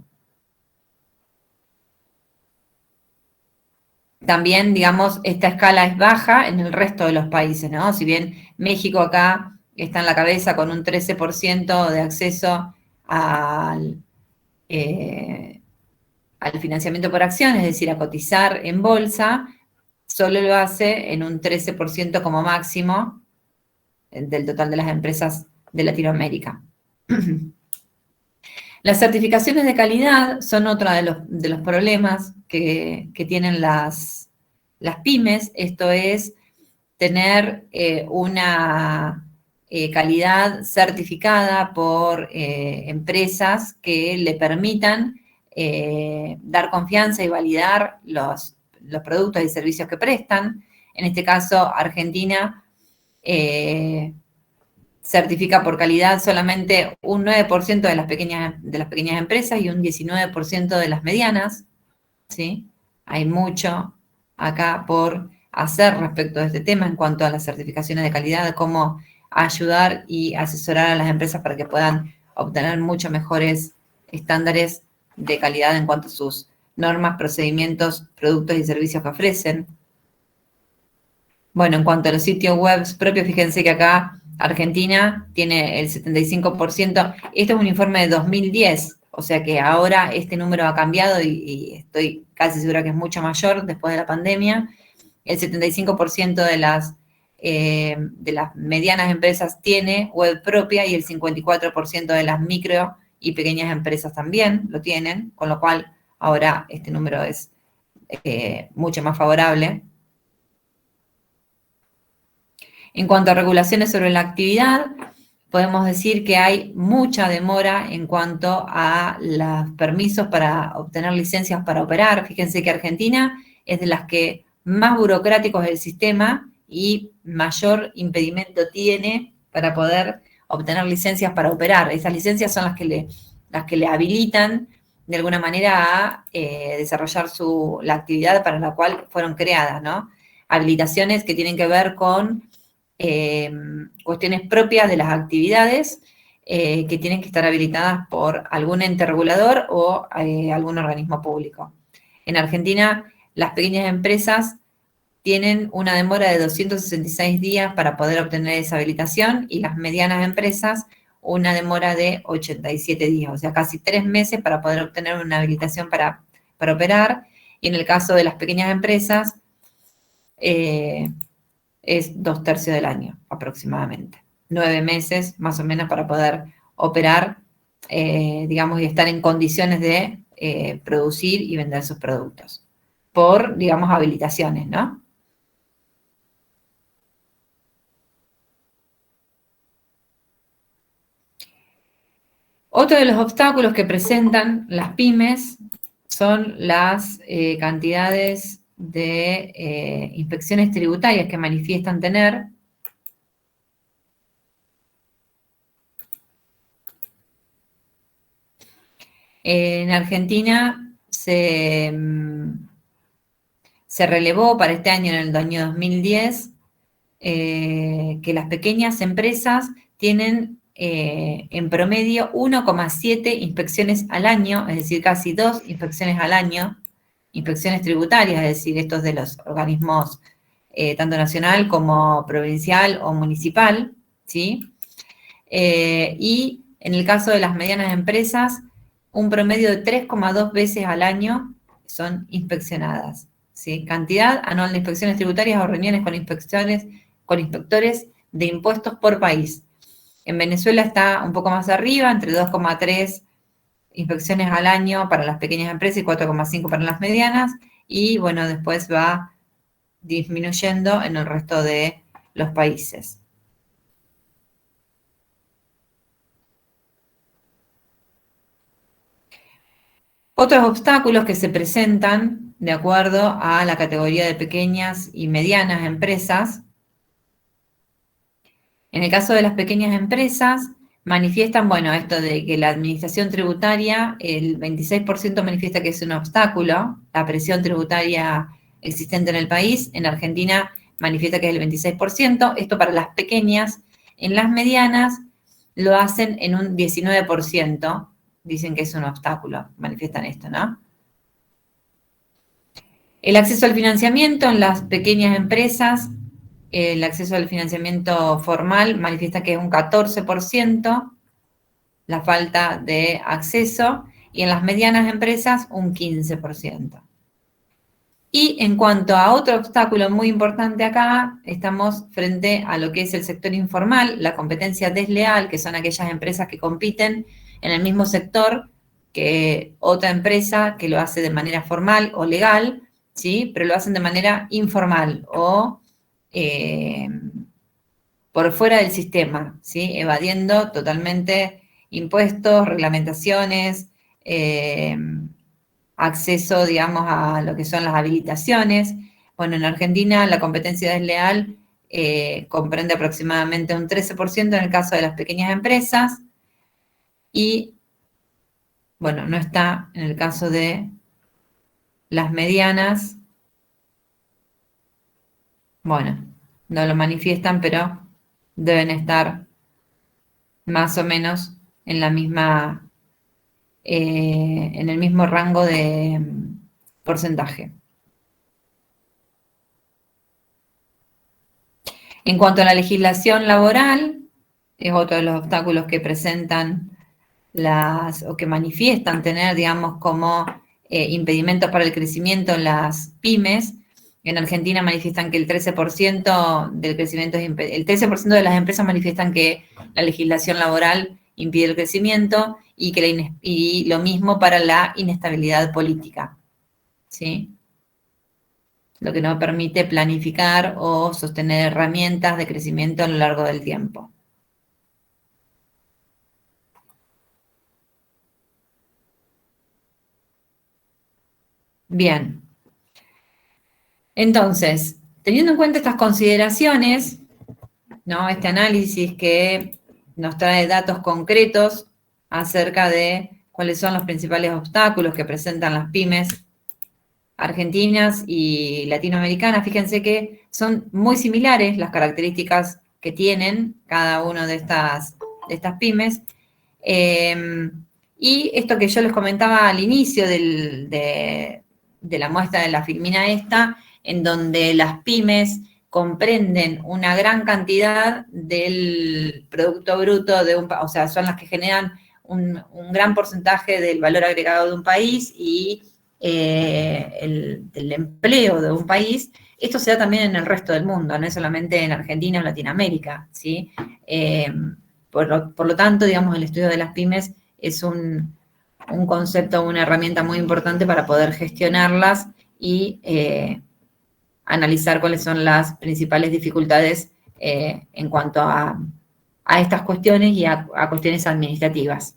S1: También, digamos, esta escala es baja en el resto de los países, ¿no? Si bien México acá está en la cabeza con un 13% de acceso al financiamiento por acción, es decir, a cotizar en bolsa, solo lo hace en un 13% como máximo del total de las empresas de Latinoamérica. Las certificaciones de calidad son otro de los problemas que tienen las pymes. Esto es tener una calidad certificada por empresas que le permitan dar confianza y validar los productos y servicios que prestan. En este caso, Argentina certifica por calidad solamente un 9% de las pequeñas empresas y un 19% de las medianas, ¿sí? Hay mucho acá por hacer respecto de este tema en cuanto a las certificaciones de calidad, cómo ayudar y asesorar a las empresas para que puedan obtener mucho mejores estándares de calidad en cuanto a sus normas, procedimientos, productos y servicios que ofrecen. Bueno, en cuanto a los sitios web propios, fíjense que acá Argentina tiene el 75%. Esto es un informe de 2010, o sea que ahora este número ha cambiado y estoy casi segura que es mucho mayor después de la pandemia. El 75% de las medianas empresas tiene web propia y el 54% de las micro y pequeñas empresas también lo tienen, con lo cual ahora este número es mucho más favorable. En cuanto a regulaciones sobre la actividad, podemos decir que hay mucha demora en cuanto a los permisos para obtener licencias para operar. Fíjense que Argentina es de las que más burocrático es el sistema y mayor impedimento tiene para poder obtener licencias para operar. Esas licencias son las que le habilitan de alguna manera a desarrollar la actividad para la cual fueron creadas, ¿no? Habilitaciones que tienen que ver con cuestiones propias de las actividades que tienen que estar habilitadas por algún ente regulador o algún organismo público. En Argentina, las pequeñas empresas tienen una demora de 266 días para poder obtener esa habilitación y las medianas empresas una demora de 87 días, o sea, casi 3 meses para poder obtener una habilitación para operar. Y en el caso de las pequeñas empresas, es 2/3 del año aproximadamente. 9 meses más o menos para poder operar, digamos, y estar en condiciones de producir y vender sus productos. Por, digamos, habilitaciones, ¿no? Otro de los obstáculos que presentan las pymes son las cantidades de inspecciones tributarias que manifiestan tener. En Argentina se relevó para este año, en el año 2010, que las pequeñas empresas tienen en promedio 1,7 inspecciones al año, es decir, casi 2 inspecciones al año, inspecciones tributarias, es decir, estos de los organismos tanto nacional como provincial o municipal, ¿sí? Y en el caso de las medianas empresas, un promedio de 3,2 veces al año son inspeccionadas, ¿sí? Cantidad anual de inspecciones tributarias o reuniones con inspectores de impuestos por país. En Venezuela está un poco más arriba, entre 2,3 inspecciones al año para las pequeñas empresas y 4,5 para las medianas, y bueno, después va disminuyendo en el resto de los países. Otros obstáculos que se presentan de acuerdo a la categoría de pequeñas y medianas empresas. En el caso de las pequeñas empresas, manifiestan, bueno, esto de que la administración tributaria, el 26% manifiesta que es un obstáculo, la presión tributaria existente en el país. En Argentina manifiesta que es el 26%, esto para las pequeñas. En las medianas lo hacen en un 19%, dicen que es un obstáculo, manifiestan esto, ¿no? El acceso al financiamiento en las pequeñas empresas, el acceso al financiamiento formal manifiesta que es un 14%, la falta de acceso, y en las medianas empresas un 15%. Y en cuanto a otro obstáculo muy importante acá, estamos frente a lo que es el sector informal, la competencia desleal, que son aquellas empresas que compiten en el mismo sector que otra empresa que lo hace de manera formal o legal, ¿sí? Pero lo hacen de manera informal o por fuera del sistema, ¿sí? Evadiendo totalmente impuestos, reglamentaciones, acceso, digamos, a lo que son las habilitaciones. Bueno, en Argentina la competencia desleal comprende aproximadamente un 13% en el caso de las pequeñas empresas y, bueno, no está en el caso de las medianas. Bueno, no lo manifiestan, pero deben estar más o menos en la misma, en el mismo rango de porcentaje. En cuanto a la legislación laboral, es otro de los obstáculos que presentan o que manifiestan tener, digamos, como impedimentos para el crecimiento en las pymes. En Argentina manifiestan que el 13% del crecimiento el 13% de las empresas manifiestan que la legislación laboral impide el crecimiento y lo mismo para la inestabilidad política, ¿sí? Lo que no permite planificar o sostener herramientas de crecimiento a lo largo del tiempo. Bien. Entonces, teniendo en cuenta estas consideraciones, ¿no? Este análisis que nos trae datos concretos acerca de cuáles son los principales obstáculos que presentan las pymes argentinas y latinoamericanas, fíjense que son muy similares las características que tienen cada una de estas pymes. Y esto que yo les comentaba al inicio de la muestra de la filmina esta, en donde las pymes comprenden una gran cantidad del Producto Bruto de un país, o sea, son las que generan un gran porcentaje del valor agregado de un país y del empleo de un país. Esto se da también en el resto del mundo, no es solamente en Argentina o Latinoamérica, ¿sí? Por lo tanto, digamos, el estudio de las pymes es un concepto, una herramienta muy importante para poder gestionarlas y analizar cuáles son las principales dificultades en cuanto a estas cuestiones y a cuestiones administrativas.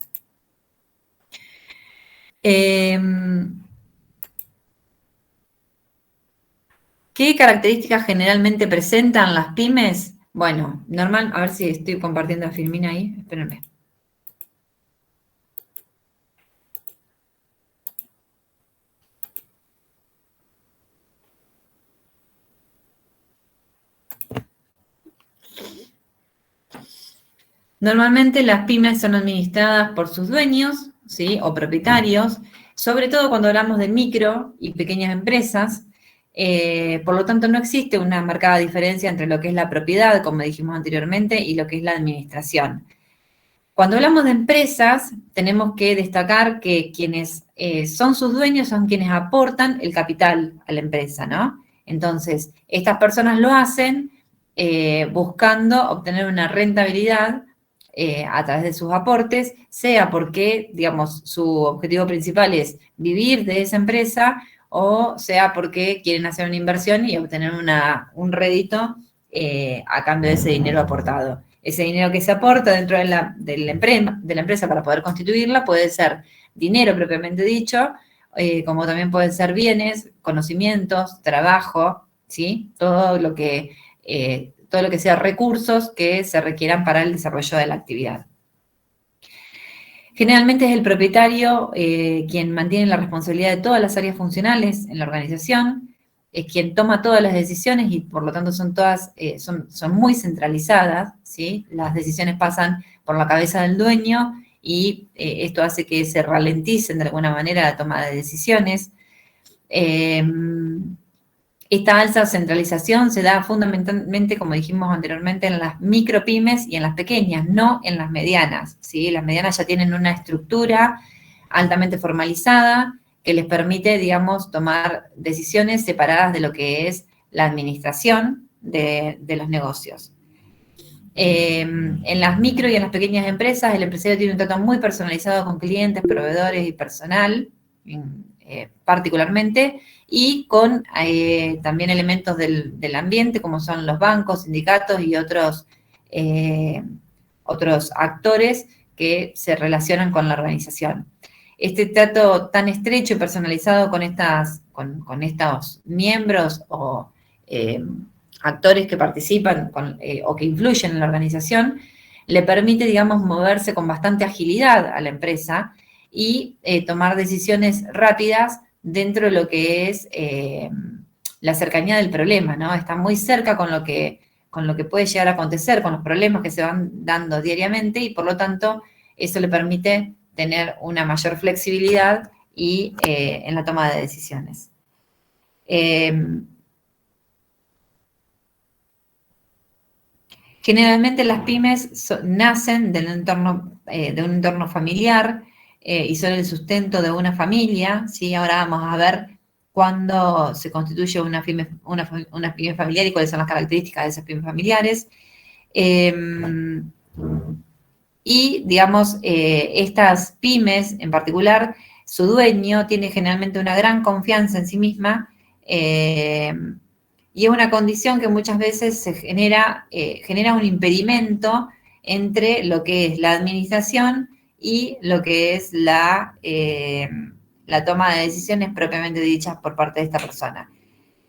S1: ¿Qué características generalmente presentan las pymes? Bueno, a ver si estoy compartiendo la filmina ahí, espérenme. Normalmente las pymes son administradas por sus dueños, ¿sí? O propietarios, sobre todo cuando hablamos de micro y pequeñas empresas. Por lo tanto, no existe una marcada diferencia entre lo que es la propiedad, como dijimos anteriormente, y lo que es la administración. Cuando hablamos de empresas, tenemos que destacar que quienes son sus dueños son quienes aportan el capital a la empresa, ¿no? Entonces, estas personas lo hacen buscando obtener una rentabilidad a través de sus aportes, sea porque, digamos, su objetivo principal es vivir de esa empresa o sea porque quieren hacer una inversión y obtener un rédito a cambio de ese dinero aportado. Ese dinero que se aporta dentro de la empresa para poder constituirla puede ser dinero propiamente dicho, como también pueden ser bienes, conocimientos, trabajo, ¿sí? Todo lo que sea recursos que se requieran para el desarrollo de la actividad. Generalmente es el propietario quien mantiene la responsabilidad de todas las áreas funcionales en la organización, es quien toma todas las decisiones y por lo tanto son todas, son muy centralizadas, ¿sí? Las decisiones pasan por la cabeza del dueño y esto hace que se ralenticen de alguna manera la toma de decisiones. Esta alta centralización se da fundamentalmente, como dijimos anteriormente, en las micropymes y en las pequeñas, no en las medianas, ¿sí? Las medianas ya tienen una estructura altamente formalizada que les permite, digamos, tomar decisiones separadas de lo que es la administración de los negocios. En las micro y en las pequeñas empresas, el empresario tiene un trato muy personalizado con clientes, proveedores y personal, particularmente, y con también elementos del ambiente, como son los bancos, sindicatos y otros otros actores que se relacionan con la organización. Este trato tan estrecho y personalizado con estos miembros o actores que participan o que influyen en la organización, le permite, digamos, moverse con bastante agilidad a la empresa y tomar decisiones rápidas dentro de lo que es la cercanía del problema, ¿no? Está muy cerca con lo que puede llegar a acontecer, con los problemas que se van dando diariamente y por lo tanto eso le permite tener una mayor flexibilidad y en la toma de decisiones. Generalmente las pymes nacen de un entorno familiar y son el sustento de una familia, ¿sí? Ahora vamos a ver cuándo se constituye una pyme familiar y cuáles son las características de esas pymes familiares. Y, digamos, estas pymes en particular, su dueño tiene generalmente una gran confianza en sí misma y es una condición que muchas veces se genera un impedimento entre lo que es la administración y lo que es la toma de decisiones propiamente dichas por parte de esta persona.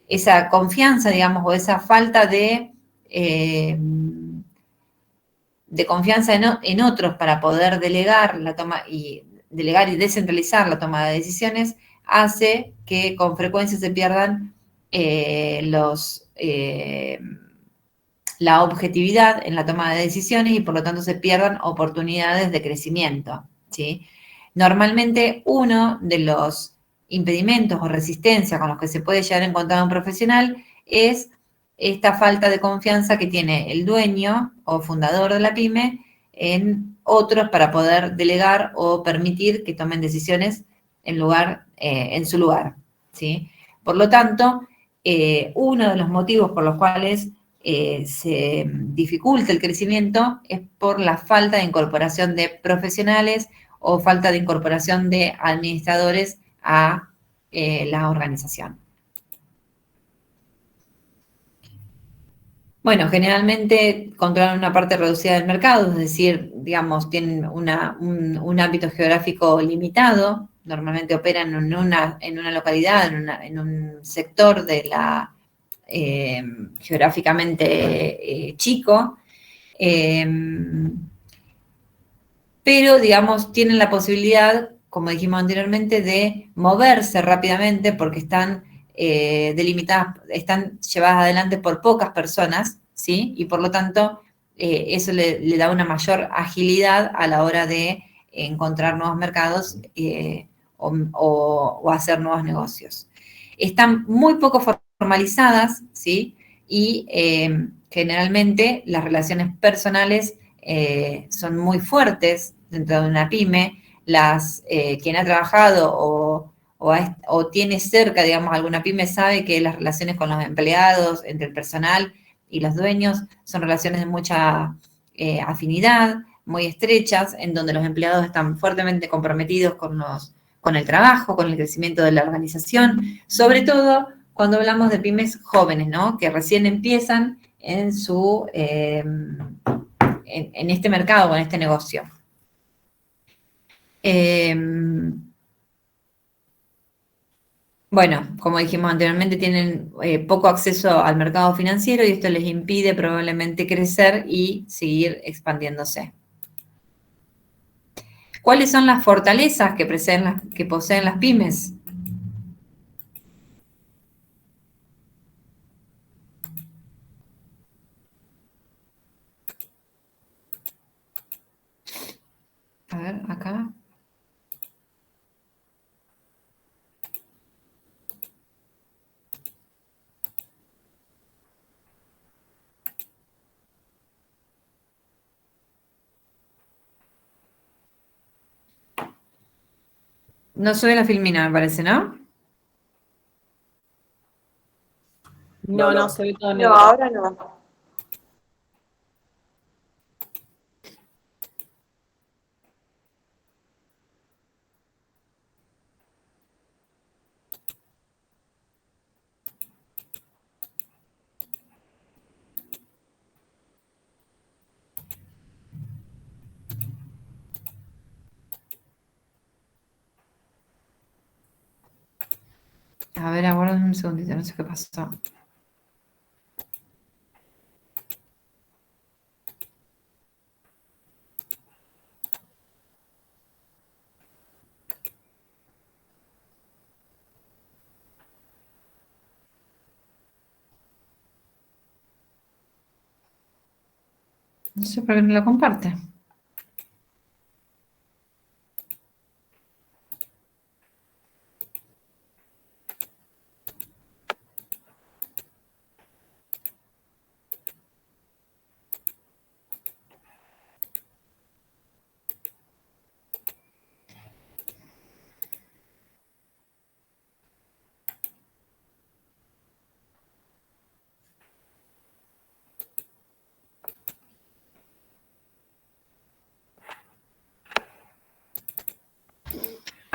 S1: Esa confianza, digamos, o esa falta de confianza en otros para poder delegar y descentralizar la toma de decisiones hace que con frecuencia se pierdan la objetividad en la toma de decisiones y por lo tanto se pierdan oportunidades de crecimiento, ¿sí? Normalmente uno de los impedimentos o resistencias con los que se puede llegar a encontrar un profesional es esta falta de confianza que tiene el dueño o fundador de la pyme en otros para poder delegar o permitir que tomen decisiones en su lugar, ¿sí? Por lo tanto, uno de los motivos por los cuales se dificulta el crecimiento es por la falta de incorporación de profesionales o falta de incorporación de administradores a la organización. Bueno, generalmente controlan una parte reducida del mercado, es decir, digamos, tienen un ámbito geográfico limitado, normalmente operan en una localidad, en un sector de la geográficamente chico, pero, digamos, tienen la posibilidad, como dijimos anteriormente, de moverse rápidamente porque están delimitadas, están llevadas adelante por pocas personas, ¿sí? Y por lo tanto, eso le da una mayor agilidad a la hora de encontrar nuevos mercados o hacer nuevos negocios. Están muy poco formalizadas, ¿sí? Y generalmente las relaciones personales son muy fuertes dentro de una pyme. Quien ha trabajado o tiene cerca, digamos, alguna pyme sabe que las relaciones con los empleados, entre el personal y los dueños, son relaciones de mucha afinidad, muy estrechas, en donde los empleados están fuertemente comprometidos con el trabajo, con el crecimiento de la organización, sobre todo cuando hablamos de pymes jóvenes, ¿no? Que recién empiezan en este mercado o en este negocio. Bueno, como dijimos anteriormente, tienen poco acceso al mercado financiero y esto les impide probablemente crecer y seguir expandiéndose. ¿Cuáles son las fortalezas que poseen las pymes? A ver, acá. No sube la filmina, me parece, ¿no?
S6: No, se ve todo
S3: No,
S6: negro.
S3: ahora no.
S1: A ver, aguarden un segundito, no sé qué pasó. No sé por qué no lo comparte.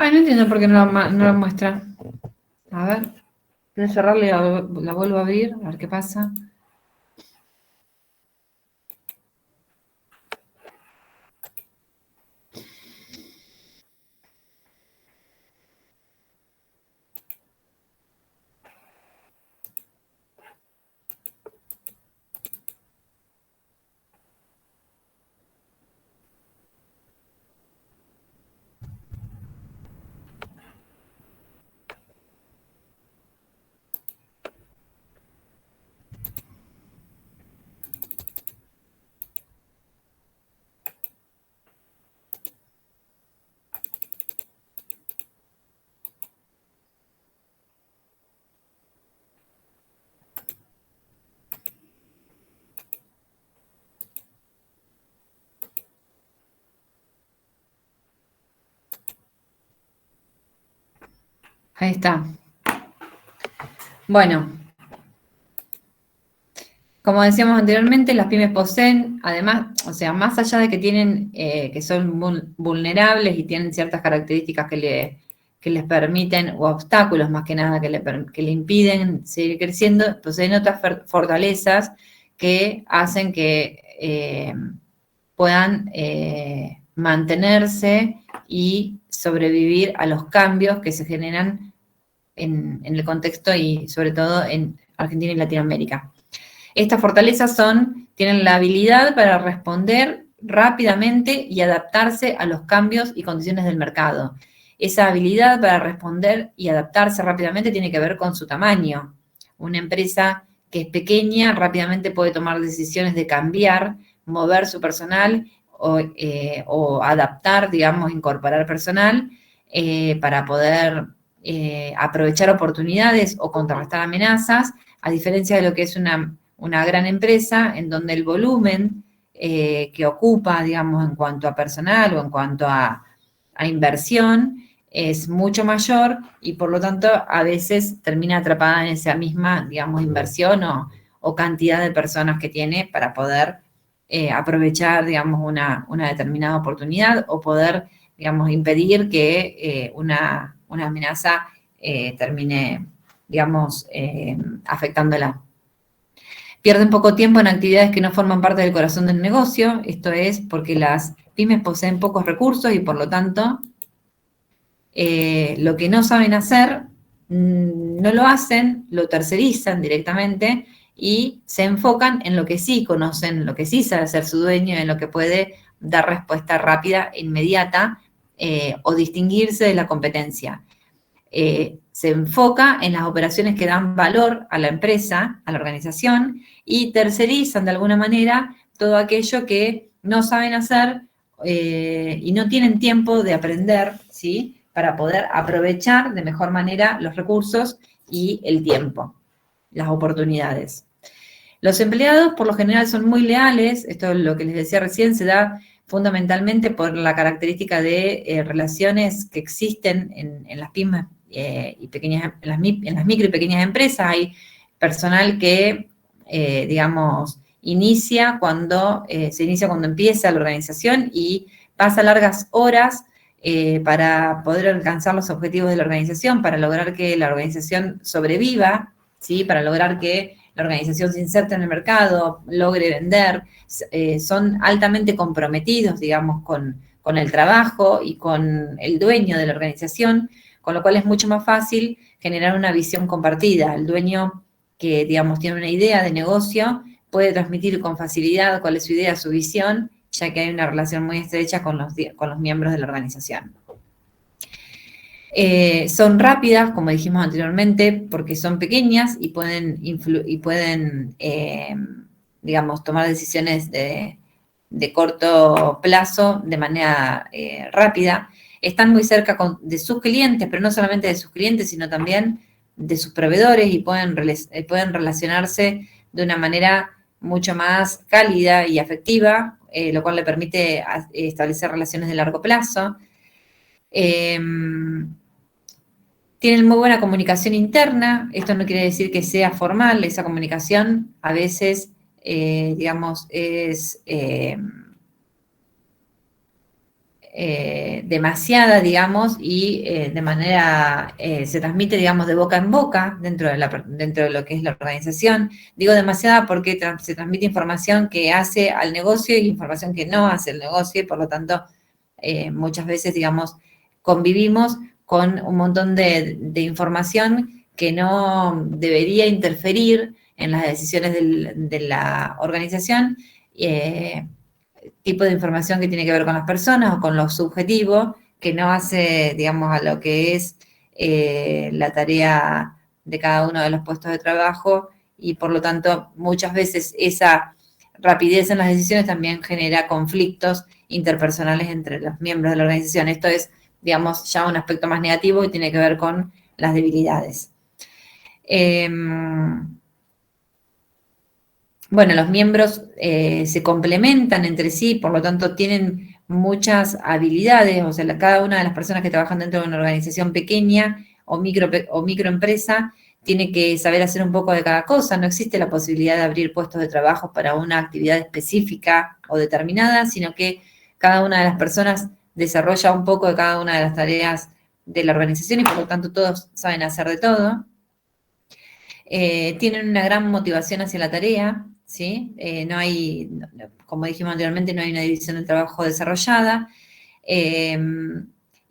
S1: Ay, no entiendo por qué no lo muestra. A ver, voy a cerrarle y la vuelvo a abrir, a ver qué pasa. Ahí está. Bueno, como decíamos anteriormente, las pymes poseen, además, o sea, más allá de que tienen, que son vulnerables y tienen ciertas características que les permiten, o obstáculos más que nada que le impiden seguir creciendo, poseen otras fortalezas que hacen que puedan mantenerse y sobrevivir a los cambios que se generan en el contexto y sobre todo en Argentina y Latinoamérica. Estas fortalezas tienen la habilidad para responder rápidamente y adaptarse a los cambios y condiciones del mercado. Esa habilidad para responder y adaptarse rápidamente tiene que ver con su tamaño. Una empresa que es pequeña rápidamente puede tomar decisiones de cambiar, mover su personal o adaptar, digamos, incorporar personal para poder aprovechar oportunidades o contrarrestar amenazas, a diferencia de lo que es una gran empresa en donde el volumen que ocupa, digamos, en cuanto a personal o en cuanto a inversión es mucho mayor y por lo tanto a veces termina atrapada en esa misma, digamos, inversión o cantidad de personas que tiene para poder aprovechar, digamos, una determinada oportunidad o poder, digamos, impedir que una amenaza termine, digamos, afectándola. Pierden poco tiempo en actividades que no forman parte del corazón del negocio, esto es porque las pymes poseen pocos recursos y por lo tanto lo que no saben hacer no lo hacen, lo tercerizan directamente y se enfocan en lo que sí conocen, lo que sí sabe hacer su dueño, en lo que puede dar respuesta rápida, inmediata o distinguirse de la competencia. Se enfoca en las operaciones que dan valor a la empresa, a la organización, y tercerizan de alguna manera todo aquello que no saben hacer y no tienen tiempo de aprender, ¿sí?, para poder aprovechar de mejor manera los recursos y el tiempo, las oportunidades. Los empleados por lo general son muy leales, esto es lo que les decía recién, se da fundamentalmente por la característica de relaciones que existen en las pymes y pequeñas, en las micro y pequeñas empresas. Hay personal que, digamos, se inicia cuando empieza la organización y pasa largas horas para poder alcanzar los objetivos de la organización, para lograr que la organización sobreviva, ¿sí?, para lograr que la organización se inserte en el mercado, logre vender, son altamente comprometidos, digamos, con el trabajo y con el dueño de la organización, con lo cual es mucho más fácil generar una visión compartida. El dueño que, digamos, tiene una idea de negocio puede transmitir con facilidad cuál es su idea, su visión, ya que hay una relación muy estrecha con los miembros de la organización. Son rápidas, como dijimos anteriormente, porque son pequeñas y pueden digamos, tomar decisiones de corto plazo de manera rápida. Están muy cerca de sus clientes, pero no solamente de sus clientes, sino también de sus proveedores, y pueden relacionarse de una manera mucho más cálida y afectiva, lo cual le permite establecer relaciones de largo plazo. Tienen muy buena comunicación interna. Esto no quiere decir que sea formal. Esa comunicación a veces, digamos, es demasiada, digamos, y de manera, se transmite, digamos, de boca en boca dentro de lo que es la organización. Digo demasiada porque se transmite información que hace al negocio y información que no hace el negocio, y por lo tanto, muchas veces, digamos, convivimos con un montón de información que no debería interferir en las decisiones de la organización, tipo de información que tiene que ver con las personas o con lo subjetivo, que no hace, digamos, a lo que es la tarea de cada uno de los puestos de trabajo, y por lo tanto muchas veces esa rapidez en las decisiones también genera conflictos interpersonales entre los miembros de la organización. Esto es, digamos, ya un aspecto más negativo y tiene que ver con las debilidades. Bueno, los miembros se complementan entre sí, por lo tanto tienen muchas habilidades. O sea, cada una de las personas que trabajan dentro de una organización pequeña o microempresa tiene que saber hacer un poco de cada cosa. No existe la posibilidad de abrir puestos de trabajo para una actividad específica o determinada, sino que cada una de las personas desarrolla un poco de cada una de las tareas de la organización, y por lo tanto todos saben hacer de todo. Tienen una gran motivación hacia la tarea, ¿sí? No hay, como dijimos anteriormente, no hay una división del trabajo desarrollada.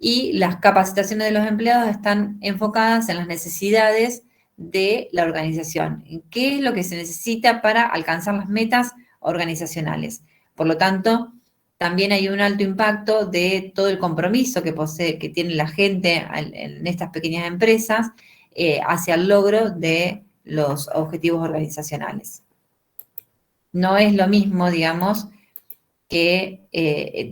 S1: Y las capacitaciones de los empleados están enfocadas en las necesidades de la organización, en qué es lo que se necesita para alcanzar las metas organizacionales. Por lo tanto, también hay un alto impacto de todo el compromiso que tiene la gente en estas pequeñas empresas hacia el logro de los objetivos organizacionales. No es lo mismo, digamos, que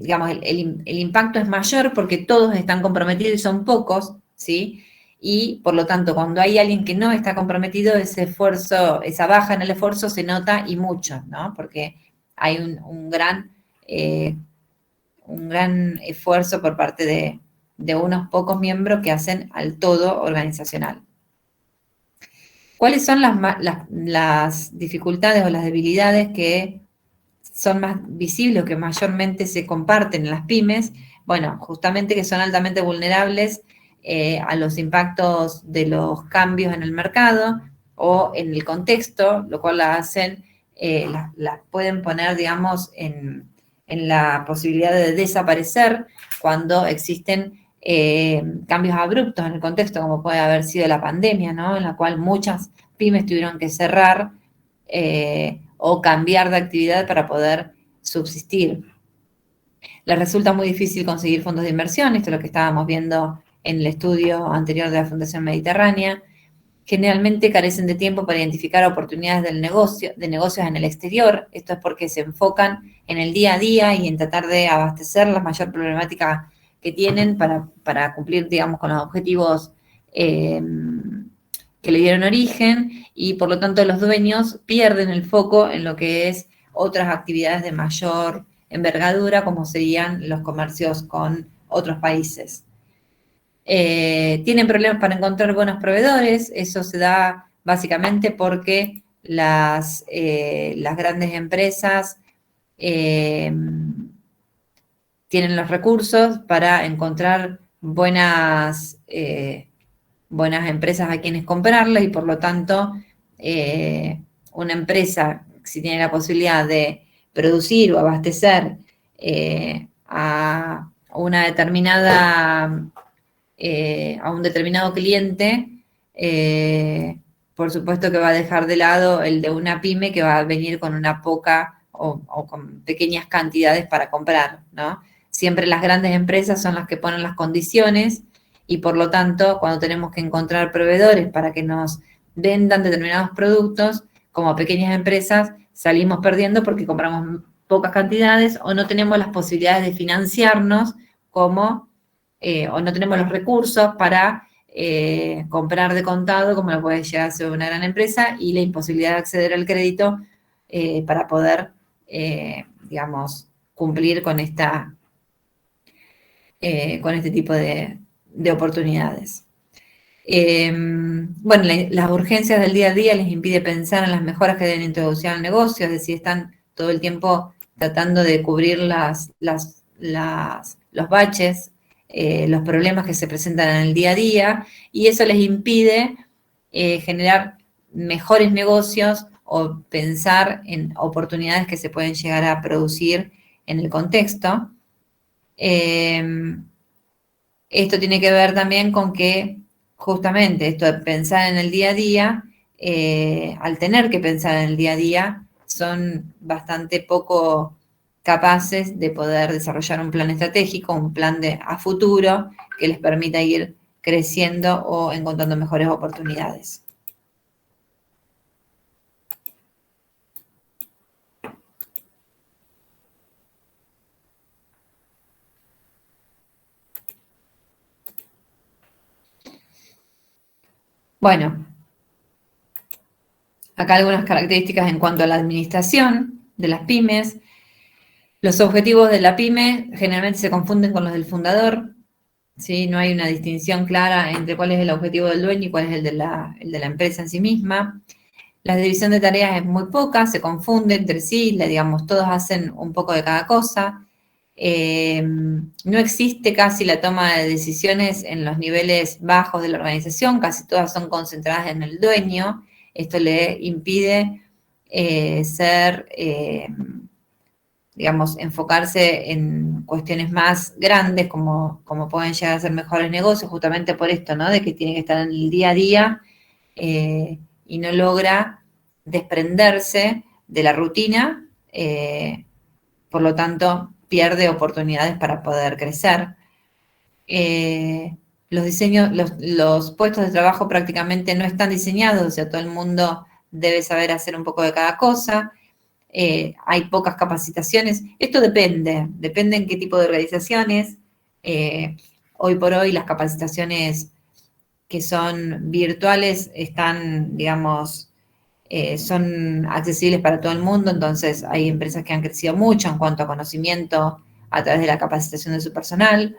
S1: digamos, el impacto es mayor porque todos están comprometidos y son pocos, ¿sí? Y por lo tanto, cuando hay alguien que no está comprometido, ese esfuerzo, esa baja en el esfuerzo se nota, y mucho, ¿no? Porque hay un gran esfuerzo por parte de unos pocos miembros que hacen al todo organizacional. ¿Cuáles son las dificultades o las debilidades que son más visibles o que mayormente se comparten en las pymes? Bueno, justamente que son altamente vulnerables a los impactos de los cambios en el mercado o en el contexto, lo cual las pueden poner, digamos, en la posibilidad de desaparecer cuando existen cambios abruptos en el contexto, como puede haber sido la pandemia, ¿no? En la cual muchas pymes tuvieron que cerrar o cambiar de actividad para poder subsistir. Les resulta muy difícil conseguir fondos de inversión, esto es lo que estábamos viendo en el estudio anterior de la Fundación Mediterránea. Generalmente carecen de tiempo para identificar oportunidades de negocios en el exterior. Esto es porque se enfocan en el día a día y en tratar de abastecer la mayor problemática que tienen para cumplir, digamos, con los objetivos que le dieron origen, y por lo tanto los dueños pierden el foco en lo que es otras actividades de mayor envergadura, como serían los comercios con otros países. Tienen problemas para encontrar buenos proveedores. Eso se da básicamente porque las grandes empresas tienen los recursos para encontrar buenas empresas a quienes comprarles, y por lo tanto una empresa, si tiene la posibilidad de producir o abastecer a una determinada a un determinado cliente, por supuesto que va a dejar de lado el de una pyme que va a venir con una poca o con pequeñas cantidades para comprar, ¿no? Siempre las grandes empresas son las que ponen las condiciones y por lo tanto, cuando tenemos que encontrar proveedores para que nos vendan determinados productos, como pequeñas empresas, salimos perdiendo porque compramos pocas cantidades o no tenemos las posibilidades de financiarnos o no tenemos los recursos para comprar de contado, como lo puede llegar a ser una gran empresa, y la imposibilidad de acceder al crédito para poder, digamos, cumplir con este tipo de oportunidades. Bueno, las urgencias del día a día les impide pensar en las mejoras que deben introducir al negocio, es decir, están todo el tiempo tratando de cubrir los baches, los problemas que se presentan en el día a día, y eso les impide generar mejores negocios o pensar en oportunidades que se pueden llegar a producir en el contexto. Esto tiene que ver también con que justamente esto de pensar en el día a día, al tener que pensar en el día a día, son bastante poco capaces de poder desarrollar un plan estratégico, un plan a futuro que les permita ir creciendo o encontrando mejores oportunidades. Bueno, acá algunas características en cuanto a la administración de las pymes. Los objetivos de la pyme generalmente se confunden con los del fundador, ¿sí? No hay una distinción clara entre cuál es el objetivo del dueño y cuál es el de la empresa en sí misma. La división de tareas es muy poca, se confunde entre sí, digamos, todos hacen un poco de cada cosa. No existe casi la toma de decisiones en los niveles bajos de la organización, casi todas son concentradas en el dueño. Esto le impide digamos, enfocarse en cuestiones más grandes como pueden llegar a ser mejores negocios, justamente por esto, ¿no? De que tiene que estar en el día a día y no logra desprenderse de la rutina, por lo tanto, pierde oportunidades para poder crecer. Los puestos de trabajo prácticamente no están diseñados, o sea, todo el mundo debe saber hacer un poco de cada cosa. Hay pocas capacitaciones. Esto depende en qué tipo de organizaciones. Hoy por hoy las capacitaciones que son virtuales están, digamos, son accesibles para todo el mundo, entonces hay empresas que han crecido mucho en cuanto a conocimiento a través de la capacitación de su personal.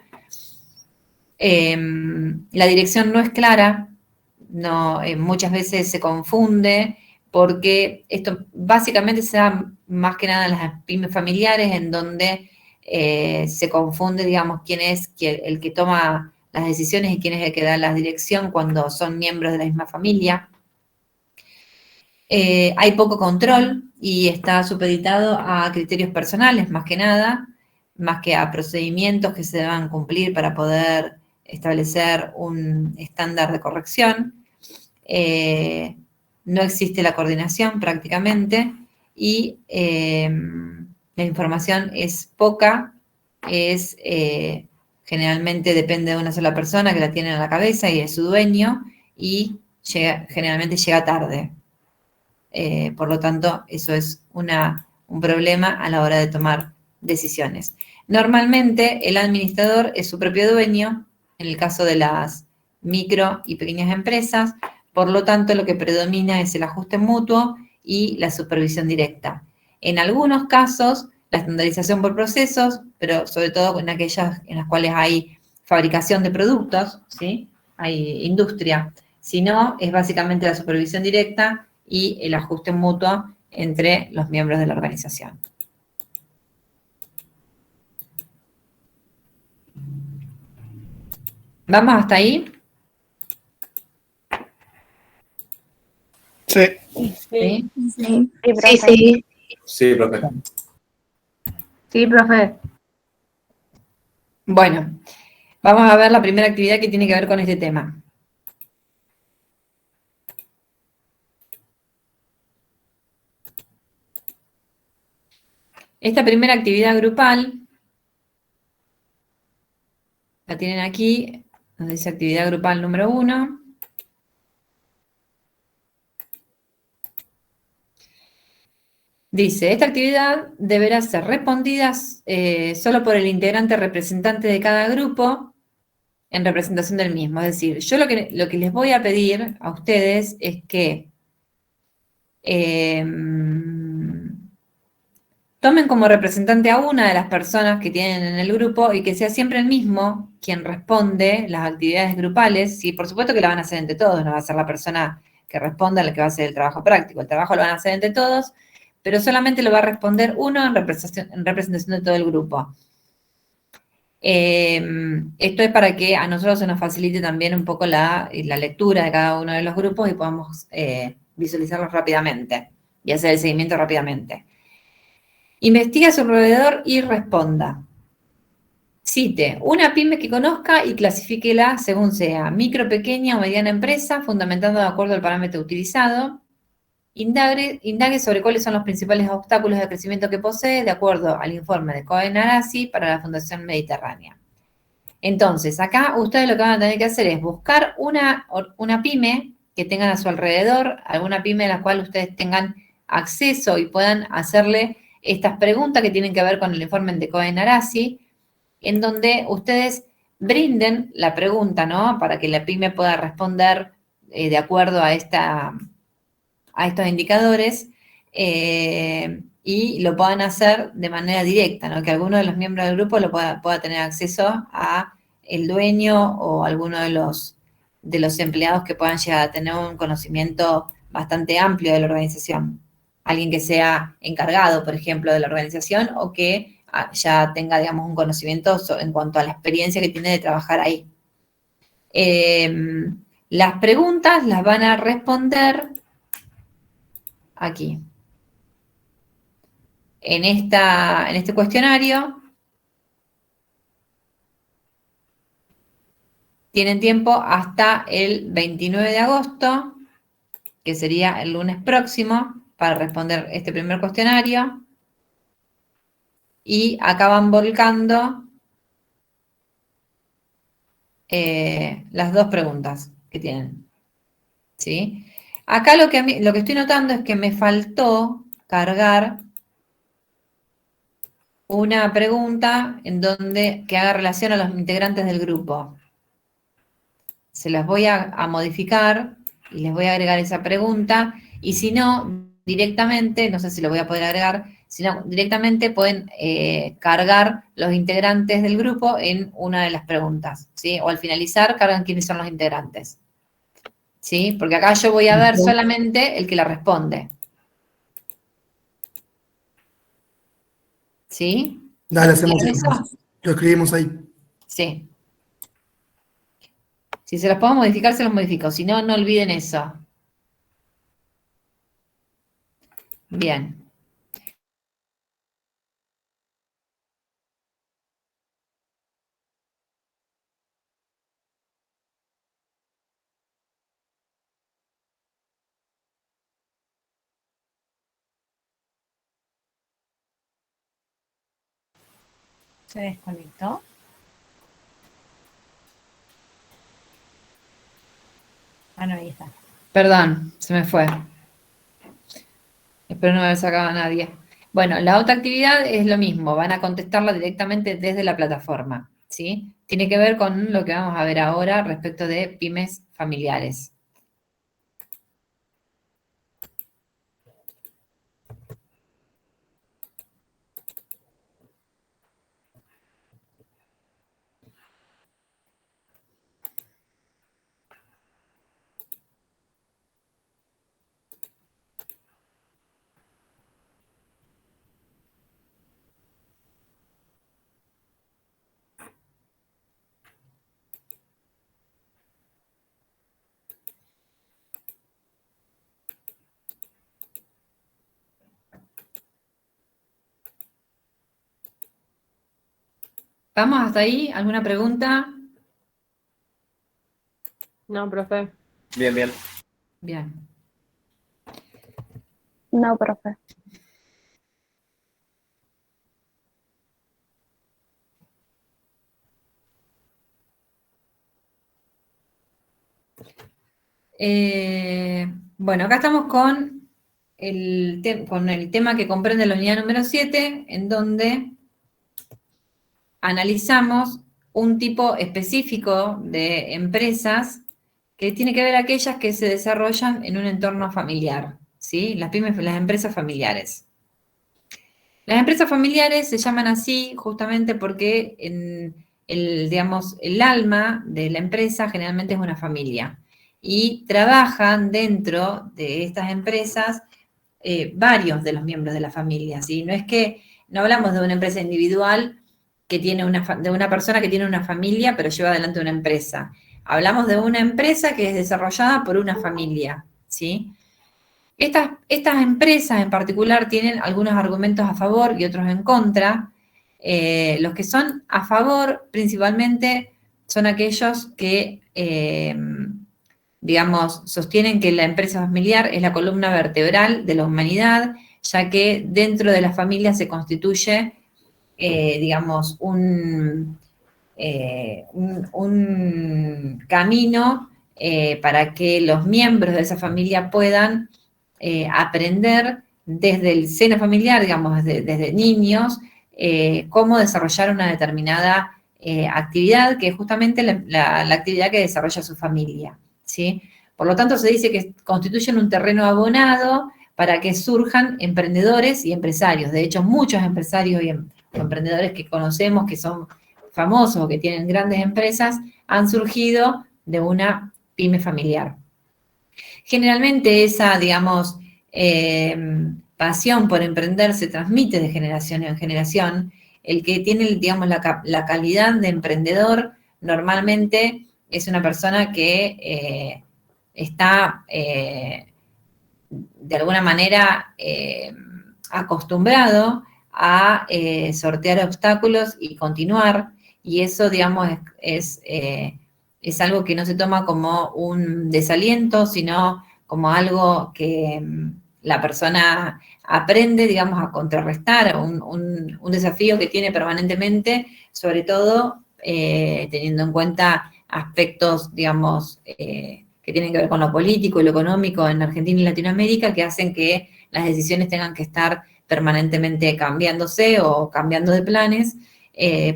S1: La dirección no es clara, muchas veces se confunde, porque esto básicamente se da más que nada en las pymes familiares, en donde se confunde, digamos, quién es el que toma las decisiones y quién es el que da la dirección cuando son miembros de la misma familia. Hay poco control y está supeditado a criterios personales, más que nada, más que a procedimientos que se deban cumplir para poder establecer un estándar de corrección. No existe la coordinación prácticamente y la información es poca, generalmente depende de una sola persona que la tiene en la cabeza y es su dueño, y generalmente llega tarde. Por lo tanto, eso es un problema a la hora de tomar decisiones. Normalmente el administrador es su propio dueño, en el caso de las micro y pequeñas empresas. Por lo tanto, lo que predomina es el ajuste mutuo y la supervisión directa. En algunos casos, la estandarización por procesos, pero sobre todo en aquellas en las cuales hay fabricación de productos, ¿sí? Hay industria. Si no, es básicamente la supervisión directa y el ajuste mutuo entre los miembros de la organización. ¿Vamos hasta ahí?
S2: Sí.
S1: ¿Sí?
S3: Sí.
S4: Sí.
S2: Sí, profe.
S5: Sí, profe.
S1: Bueno, Vamos a ver la primera actividad que tiene que ver con este tema. Esta primera actividad grupal, la tienen aquí, donde dice actividad grupal número 1. Dice, esta actividad deberá ser respondida solo por el integrante representante de cada grupo en representación del mismo. Es decir, yo lo que les voy a pedir a ustedes es que tomen como representante a una de las personas que tienen en el grupo y que sea siempre el mismo quien responde las actividades grupales. Sí, por supuesto que la van a hacer entre todos, no va a ser la persona que responda la que va a hacer el trabajo práctico. El trabajo lo van a hacer entre todos, pero solamente lo va a responder uno en representación de todo el grupo. Esto es para que a nosotros se nos facilite también un poco la lectura de cada uno de los grupos y podamos visualizarlos rápidamente y hacer el seguimiento rápidamente. Investiga a su alrededor y responda. Cite una pyme que conozca y clasifíquela según sea micro, pequeña o mediana empresa, fundamentando de acuerdo al parámetro utilizado. Indague sobre cuáles son los principales obstáculos de crecimiento que posee, de acuerdo al informe de Cohen-Arasi para la Fundación Mediterránea. Entonces, acá ustedes lo que van a tener que hacer es buscar una pyme que tengan a su alrededor, alguna pyme a la cual ustedes tengan acceso y puedan hacerle estas preguntas que tienen que ver con el informe de Cohen-Arasi, en donde ustedes brinden la pregunta, ¿no? Para que la pyme pueda responder de acuerdo a estos indicadores y lo puedan hacer de manera directa, ¿no? Que alguno de los miembros del grupo pueda tener acceso a el dueño o alguno de los empleados que puedan llegar a tener un conocimiento bastante amplio de la organización. Alguien que sea encargado, por ejemplo, de la organización o que ya tenga, digamos, un conocimiento en cuanto a la experiencia que tiene de trabajar ahí. Las preguntas las van a responder aquí. En este cuestionario tienen tiempo hasta el 29 de agosto, que sería el lunes próximo, para responder este primer cuestionario. Y acá van volcando las dos preguntas que tienen. ¿Sí? Acá lo que estoy notando es que me faltó cargar una pregunta que haga relación a los integrantes del grupo. Se las voy a modificar y les voy a agregar esa pregunta. Y si no, directamente, no sé si lo voy a poder agregar, si no, directamente pueden cargar los integrantes del grupo en una de las preguntas, ¿sí? O al finalizar, cargan quiénes son los integrantes, ¿sí? Porque acá yo voy a ver solamente el que la responde. ¿Sí?
S7: Dale, hacemos
S1: ¿Entienden
S7: eso.
S1: eso?
S7: Lo escribimos ahí.
S1: Sí. Si se los puedo modificar, se los modifico. Si no, no olviden eso. Bien.
S4: ¿Se desconectó? Ah, no, ahí está.
S1: Perdón, se me fue. Espero no haber sacado a nadie. Bueno, la otra actividad es lo mismo. Van a contestarla directamente desde la plataforma, ¿sí? Tiene que ver con lo que vamos a ver ahora respecto de pymes familiares. ¿Vamos hasta ahí? ¿Alguna pregunta?
S6: No, profe.
S7: Bien, bien.
S1: Bien.
S8: No, profe.
S1: Bueno, acá estamos con con el tema que comprende la unidad número 7, en donde analizamos un tipo específico de empresas que tiene que ver aquellas que se desarrollan en un entorno familiar, ¿sí? Las pymes, las empresas familiares. Las empresas familiares se llaman así justamente porque digamos, el alma de la empresa generalmente es una familia y trabajan dentro de estas empresas varios de los miembros de la familia, ¿sí? No hablamos de una empresa individual que tiene de una persona que tiene una familia pero lleva adelante una empresa. Hablamos de una empresa que es desarrollada por una familia, ¿sí? Estas empresas en particular tienen algunos argumentos a favor y otros en contra. Los que son a favor principalmente son aquellos que, digamos, sostienen que la empresa familiar es la columna vertebral de la humanidad, ya que dentro de la familia se constituye, digamos, un camino para que los miembros de esa familia puedan aprender desde el seno familiar, digamos, desde niños, cómo desarrollar una determinada actividad, que es justamente la actividad que desarrolla su familia, ¿sí? Por lo tanto, se dice que constituyen un terreno abonado para que surjan emprendedores y empresarios. De hecho, muchos empresarios y emprendedores que conocemos, que son famosos o que tienen grandes empresas, han surgido de una pyme familiar. Generalmente esa, digamos, pasión por emprender se transmite de generación en generación. El que tiene, digamos, la calidad de emprendedor normalmente es una persona que está de alguna manera acostumbrado a sortear obstáculos y continuar, y eso, digamos, es algo que no se toma como un desaliento, sino como algo que la persona aprende, digamos, a contrarrestar, un desafío que tiene permanentemente, sobre todo teniendo en cuenta aspectos, digamos, que tienen que ver con lo político y lo económico en Argentina y Latinoamérica, que hacen que las decisiones tengan que estar permanentemente cambiándose o cambiando de planes.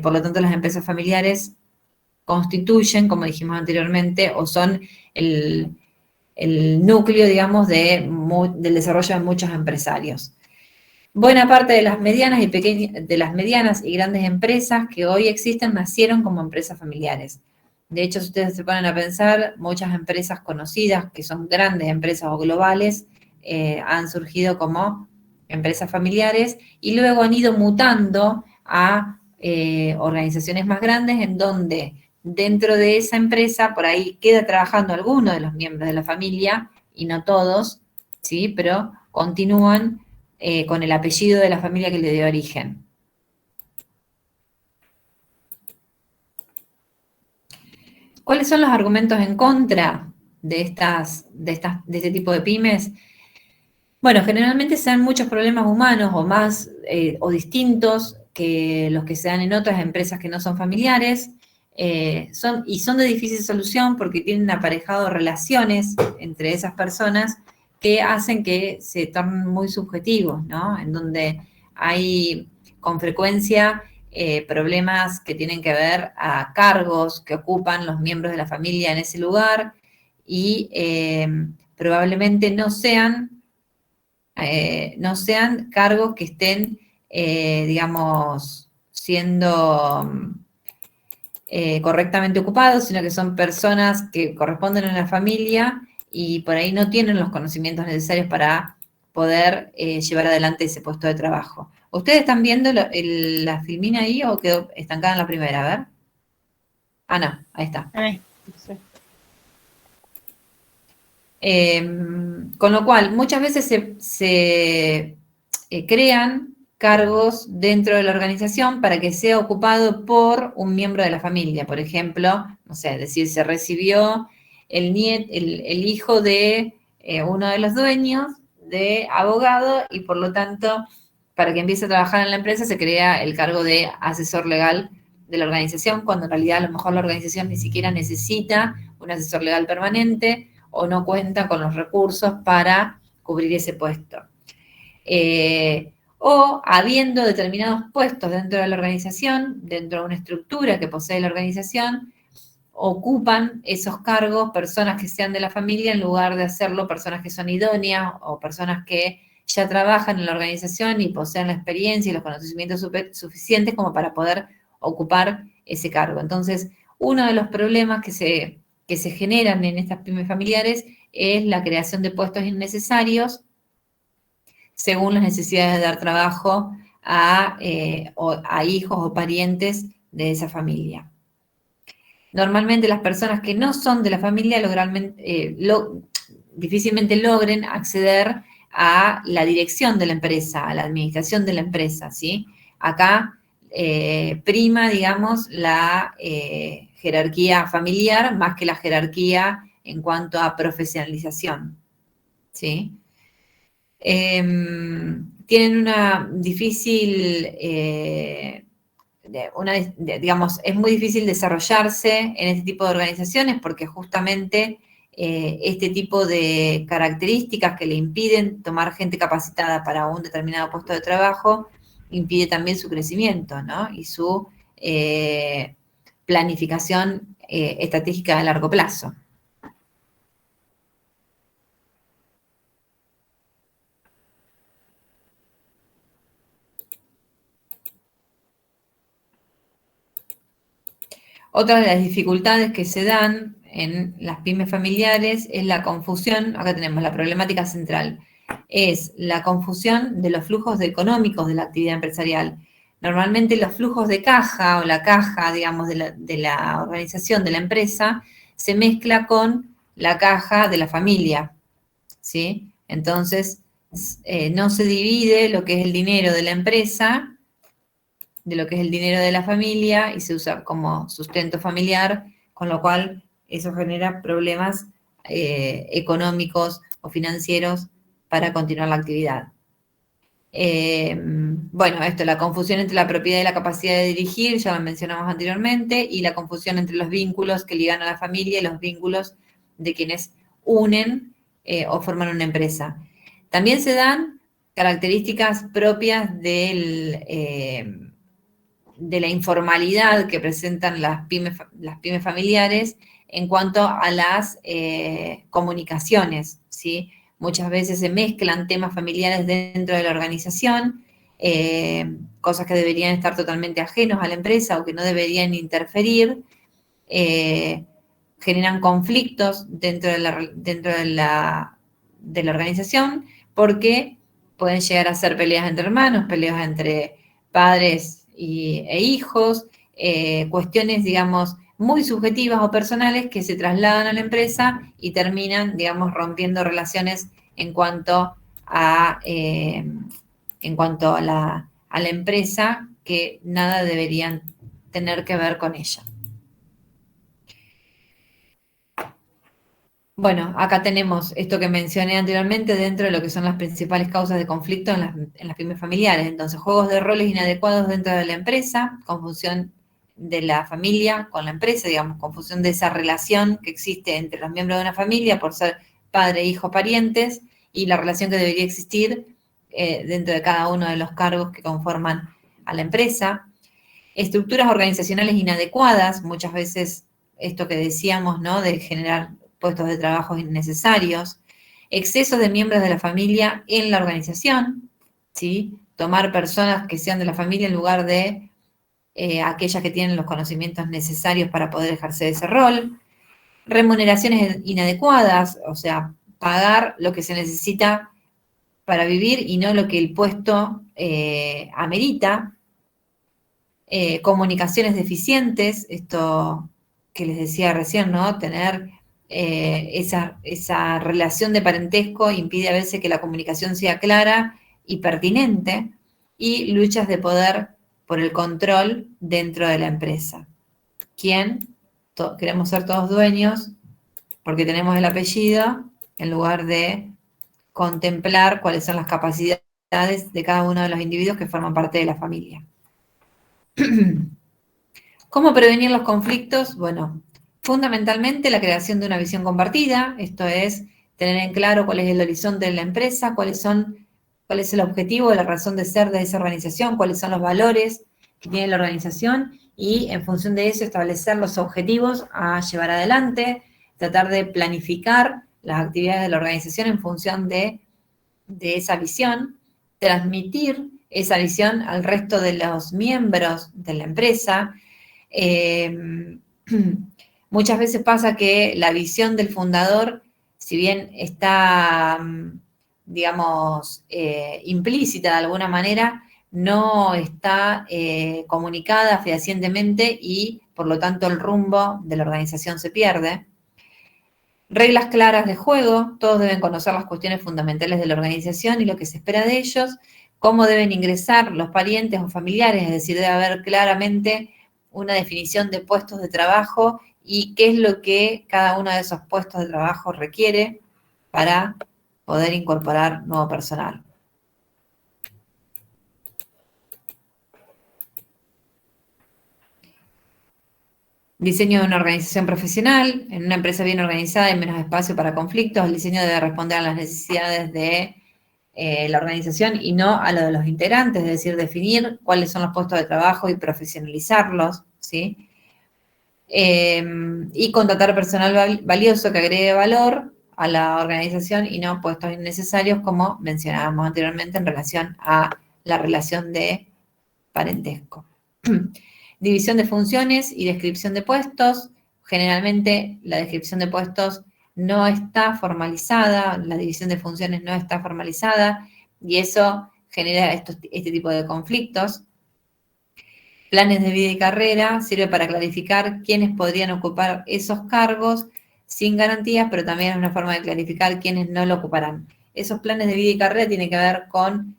S1: Por lo tanto, las empresas familiares constituyen, como dijimos anteriormente, o son el núcleo, digamos, del desarrollo de muchos empresarios. Buena parte de las medianas y grandes empresas que hoy existen nacieron como empresas familiares. De hecho, si ustedes se ponen a pensar, muchas empresas conocidas, que son grandes empresas o globales, han surgido como empresas familiares y luego han ido mutando a organizaciones más grandes en donde dentro de esa empresa por ahí queda trabajando alguno de los miembros de la familia y no todos, ¿sí? Pero continúan con el apellido de la familia que le dio origen. ¿Cuáles son los argumentos en contra de este tipo de pymes? Bueno, generalmente se dan muchos problemas humanos o más o distintos que los que se dan en otras empresas que no son familiares, son de difícil solución porque tienen aparejado relaciones entre esas personas que hacen que se tornen muy subjetivos, ¿no? En donde hay con frecuencia problemas que tienen que ver a cargos que ocupan los miembros de la familia en ese lugar y probablemente no sean cargos que estén, digamos, siendo correctamente ocupados, sino que son personas que corresponden a la familia y por ahí no tienen los conocimientos necesarios para poder llevar adelante ese puesto de trabajo. ¿Ustedes están viendo la filmina ahí o quedó estancada en la primera? A ver. Ah, no, ahí está.
S6: Sí.
S1: Con lo cual, muchas veces se crean cargos dentro de la organización para que sea ocupado por un miembro de la familia. Por ejemplo, no sé, decir, se recibió el hijo de uno de los dueños, de abogado, y por lo tanto, para que empiece a trabajar en la empresa se crea el cargo de asesor legal de la organización, cuando en realidad a lo mejor la organización ni siquiera necesita un asesor legal permanente o no cuenta con los recursos para cubrir ese puesto. O habiendo determinados puestos dentro de la organización, dentro de una estructura que posee la organización, ocupan esos cargos personas que sean de la familia en lugar de hacerlo personas que son idóneas o personas que ya trabajan en la organización y poseen la experiencia y los conocimientos suficientes como para poder ocupar ese cargo. Entonces, uno de los problemas que se generan en estas pymes familiares es la creación de puestos innecesarios según las necesidades de dar trabajo a hijos o parientes de esa familia. Normalmente las personas que no son de la familia difícilmente logren acceder a la dirección de la empresa, a la administración de la empresa, ¿sí? Acá prima, digamos, la jerarquía familiar más que la jerarquía en cuanto a profesionalización, ¿sí? Tienen una difícil, digamos, es muy difícil desarrollarse en este tipo de organizaciones porque justamente este tipo de características que le impiden tomar gente capacitada para un determinado puesto de trabajo impide también su crecimiento, ¿no? Y su planificación estratégica a largo plazo. Otra de las dificultades que se dan en las pymes familiares es la confusión, acá tenemos la problemática central, es la confusión de los flujos económicos de la actividad empresarial. Normalmente los flujos de caja o la caja, digamos, de la organización, de la empresa, se mezcla con la caja de la familia, ¿sí? Entonces, no se divide lo que es el dinero de la empresa de lo que es el dinero de la familia y se usa como sustento familiar, con lo cual eso genera problemas económicos o financieros para continuar la actividad. Bueno, la confusión entre la propiedad y la capacidad de dirigir, ya lo mencionamos anteriormente, y la confusión entre los vínculos que ligan a la familia y los vínculos de quienes unen o forman una empresa. También se dan características propias de la informalidad que presentan las pymes familiares en cuanto a las comunicaciones, ¿sí? Muchas veces se mezclan temas familiares dentro de la organización, cosas que deberían estar totalmente ajenos a la empresa o que no deberían interferir, generan conflictos dentro de la organización porque pueden llegar a ser peleas entre hermanos, peleas entre padres e hijos, cuestiones, digamos, muy subjetivas o personales que se trasladan a la empresa y terminan, digamos, rompiendo relaciones en cuanto a la empresa que nada deberían tener que ver con ella. Bueno, acá tenemos esto que mencioné anteriormente dentro de lo que son las principales causas de conflicto en las pymes familiares. Entonces, juegos de roles inadecuados dentro de la empresa, confusión de la familia con la empresa, digamos, confusión de esa relación que existe entre los miembros de una familia por ser padre, hijo, parientes, y la relación que debería existir dentro de cada uno de los cargos que conforman a la empresa. Estructuras organizacionales inadecuadas, muchas veces esto que decíamos, ¿no?, de generar puestos de trabajo innecesarios, excesos de miembros de la familia en la organización, ¿sí? Tomar personas que sean de la familia en lugar de aquellas que tienen los conocimientos necesarios para poder ejercer ese rol, remuneraciones inadecuadas, o sea, pagar lo que se necesita para vivir y no lo que el puesto amerita, comunicaciones deficientes, esto que les decía recién, ¿no? Tener esa relación de parentesco impide a veces que la comunicación sea clara y pertinente, y luchas de poder por el control dentro de la empresa. ¿Quién? Queremos ser todos dueños porque tenemos el apellido en lugar de contemplar cuáles son las capacidades de cada uno de los individuos que forman parte de la familia. ¿Cómo prevenir los conflictos? Bueno, fundamentalmente la creación de una visión compartida, esto es tener en claro cuál es el horizonte de la empresa, cuál es el objetivo, la razón de ser de esa organización, cuáles son los valores que tiene la organización y en función de eso establecer los objetivos a llevar adelante, tratar de planificar las actividades de la organización en función de esa visión, transmitir esa visión al resto de los miembros de la empresa. Muchas veces pasa que la visión del fundador, si bien está, digamos, implícita de alguna manera, no está comunicada fehacientemente y, por lo tanto, el rumbo de la organización se pierde. Reglas claras de juego, todos deben conocer las cuestiones fundamentales de la organización y lo que se espera de ellos, cómo deben ingresar los parientes o familiares, es decir, debe haber claramente una definición de puestos de trabajo y qué es lo que cada uno de esos puestos de trabajo requiere para poder incorporar nuevo personal. Diseño de una organización profesional. En una empresa bien organizada hay menos espacio para conflictos. El diseño debe responder a las necesidades de la organización y no a lo de los integrantes, es decir, definir cuáles son los puestos de trabajo y profesionalizarlos, ¿sí? Y contratar personal valioso que agregue valor a la organización y no puestos innecesarios, como mencionábamos anteriormente en relación a la relación de parentesco. División de funciones y descripción de puestos. Generalmente la descripción de puestos no está formalizada, la división de funciones no está formalizada y eso genera este tipo de conflictos. Planes de vida y carrera sirve para clarificar quiénes podrían ocupar esos cargos sin garantías, pero también es una forma de clarificar quiénes no lo ocuparán. Esos planes de vida y carrera tienen que ver con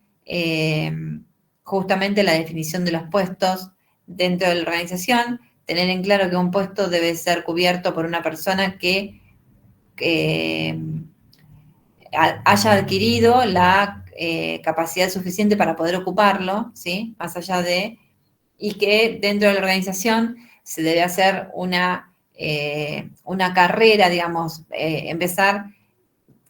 S1: justamente la definición de los puestos dentro de la organización, tener en claro que un puesto debe ser cubierto por una persona que haya adquirido la capacidad suficiente para poder ocuparlo, ¿sí? Más allá de, y que dentro de la organización se debe hacer una carrera, digamos, empezar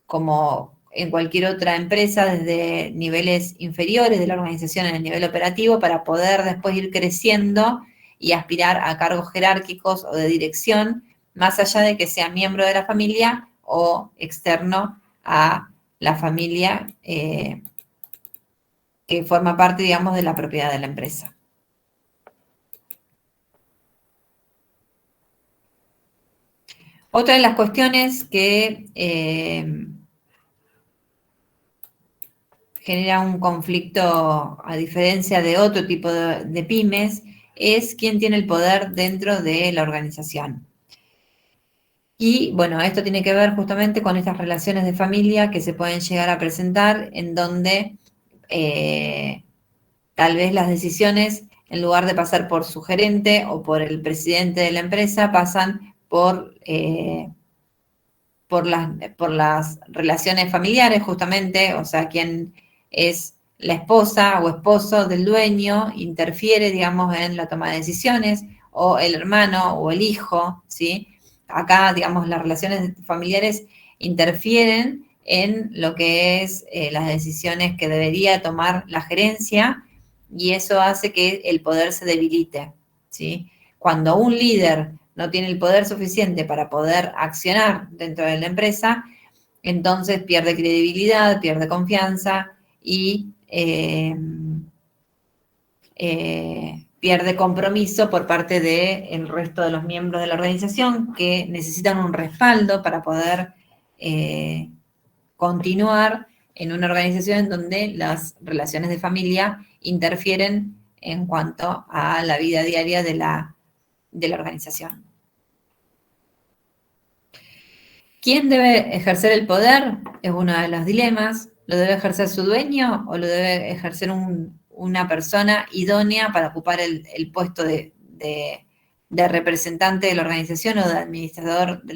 S1: como en cualquier otra empresa desde niveles inferiores de la organización en el nivel operativo para poder después ir creciendo y aspirar a cargos jerárquicos o de dirección, más allá de que sea miembro de la familia o externo a la familia que forma parte, digamos, de la propiedad de la empresa. Otra de las cuestiones que genera un conflicto, a diferencia de otro tipo de pymes, es quién tiene el poder dentro de la organización. Y bueno, esto tiene que ver justamente con estas relaciones de familia que se pueden llegar a presentar en donde tal vez las decisiones, en lugar de pasar por su gerente o por el presidente de la empresa, pasan por las relaciones familiares justamente, o sea, quien es la esposa o esposo del dueño interfiere, digamos, en la toma de decisiones, o el hermano o el hijo, ¿sí? Acá, digamos, las relaciones familiares interfieren en lo que es las decisiones que debería tomar la gerencia y eso hace que el poder se debilite, ¿sí? Cuando un líder no tiene el poder suficiente para poder accionar dentro de la empresa, entonces pierde credibilidad, pierde confianza y pierde compromiso por parte del resto de los miembros de la organización que necesitan un respaldo para poder continuar en una organización en donde las relaciones de familia interfieren en cuanto a la vida diaria de la organización. ¿Quién debe ejercer el poder? Es uno de los dilemas. ¿Lo debe ejercer su dueño o lo debe ejercer una persona idónea para ocupar el puesto de representante de la organización o de administrador de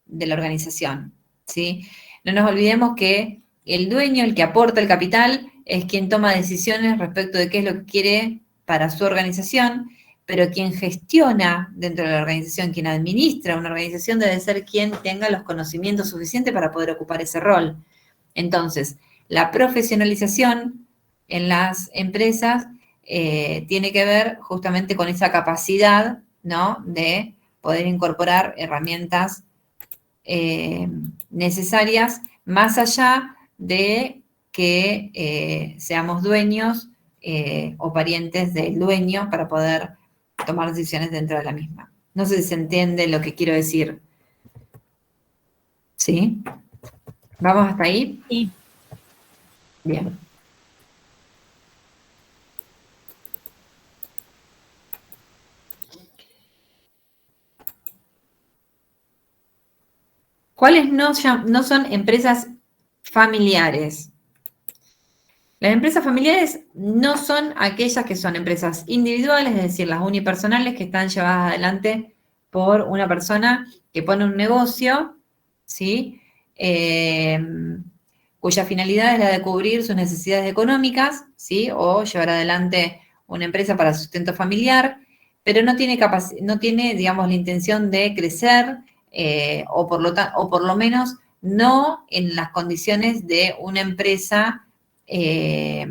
S1: de la organización, ¿sí? No nos olvidemos que el dueño, el que aporta el capital, es quien toma decisiones respecto de qué es lo que quiere para su organización, pero quien gestiona dentro de la organización, quien administra una organización, debe ser quien tenga los conocimientos suficientes para poder ocupar ese rol. Entonces, la profesionalización en las empresas tiene que ver justamente con esa capacidad, ¿no?, de poder incorporar herramientas necesarias más allá de que seamos dueños o parientes del dueño para poder tomar decisiones dentro de la misma. No sé si se entiende lo que quiero decir. ¿Sí? ¿Vamos hasta ahí?
S6: Sí.
S1: Bien. ¿Cuáles no son empresas familiares? Las empresas familiares no son aquellas que son empresas individuales, es decir, las unipersonales que están llevadas adelante por una persona que pone un negocio, ¿sí? Cuya finalidad es la de cubrir sus necesidades económicas, ¿sí? O llevar adelante una empresa para sustento familiar, pero no tiene, digamos, la intención de crecer, o por lo menos no en las condiciones de una empresa que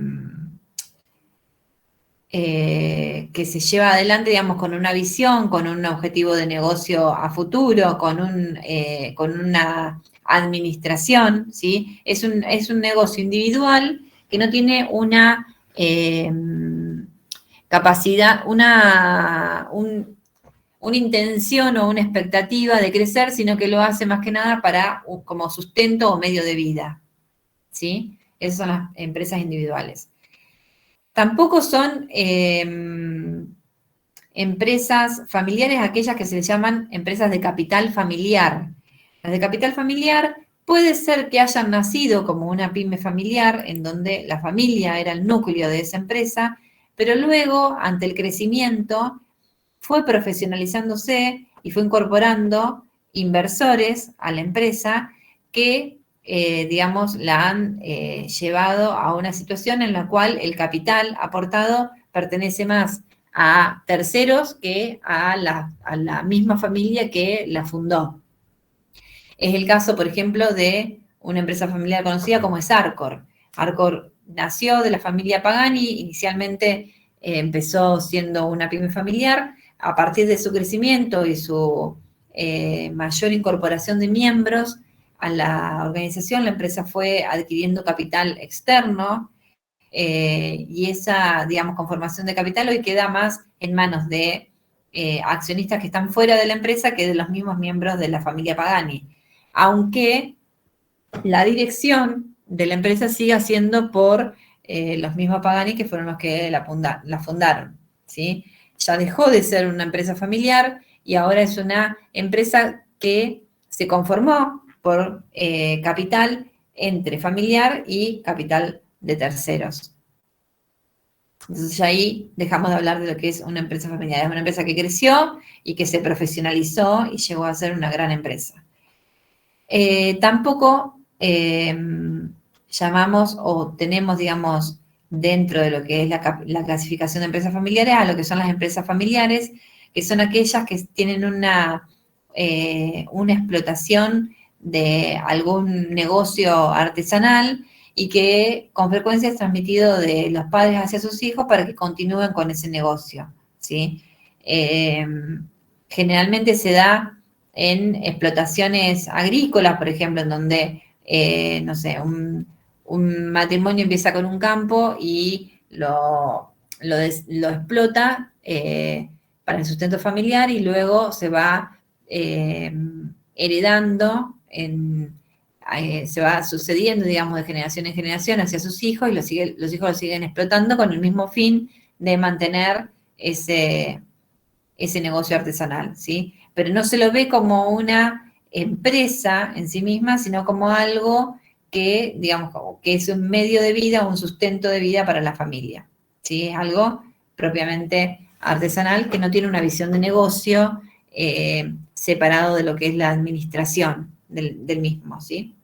S1: se lleva adelante, digamos, con una visión, con un objetivo de negocio a futuro, con una administración, ¿sí? Es un negocio individual que no tiene una capacidad, una intención o una expectativa de crecer, sino que lo hace más que nada como sustento o medio de vida, ¿sí? Esas son las empresas individuales. Tampoco son empresas familiares aquellas que se les llaman empresas de capital familiar. Las de capital familiar puede ser que hayan nacido como una pyme familiar, en donde la familia era el núcleo de esa empresa, pero luego, ante el crecimiento, fue profesionalizándose y fue incorporando inversores a la empresa que, digamos, la han llevado a una situación en la cual el capital aportado pertenece más a terceros que a la misma familia que la fundó. Es el caso, por ejemplo, de una empresa familiar conocida como es Arcor. Arcor nació de la familia Pagani, inicialmente empezó siendo una pyme familiar. A partir de su crecimiento y su mayor incorporación de miembros a la organización, la empresa fue adquiriendo capital externo, y esa, digamos, conformación de capital hoy queda más en manos de accionistas que están fuera de la empresa que de los mismos miembros de la familia Pagani. Aunque la dirección de la empresa siga siendo por los mismos Pagani, que fueron los que la fundaron, ¿sí? Ya dejó de ser una empresa familiar y ahora es una empresa que se conformó por capital entre familiar y capital de terceros. Entonces ya ahí dejamos de hablar de lo que es una empresa familiar. Es una empresa que creció y que se profesionalizó y llegó a ser una gran empresa. Tampoco llamamos o tenemos, digamos, dentro de lo que es la clasificación de empresas familiares, a lo que son las empresas familiares, que son aquellas que tienen una explotación de algún negocio artesanal y que con frecuencia es transmitido de los padres hacia sus hijos para que continúen con ese negocio, ¿sí? Generalmente se da en explotaciones agrícolas, por ejemplo, en donde, no sé, un matrimonio empieza con un campo y lo explota para el sustento familiar y luego se va heredando, se va sucediendo, digamos, de generación en generación hacia sus hijos y los hijos lo siguen explotando con el mismo fin de mantener ese negocio artesanal, ¿sí? Pero no se lo ve como una empresa en sí misma, sino como algo que, digamos, que es un medio de vida, un sustento de vida para la familia, ¿sí? Es algo propiamente artesanal que no tiene una visión de negocio separado de lo que es la administración del mismo, ¿sí?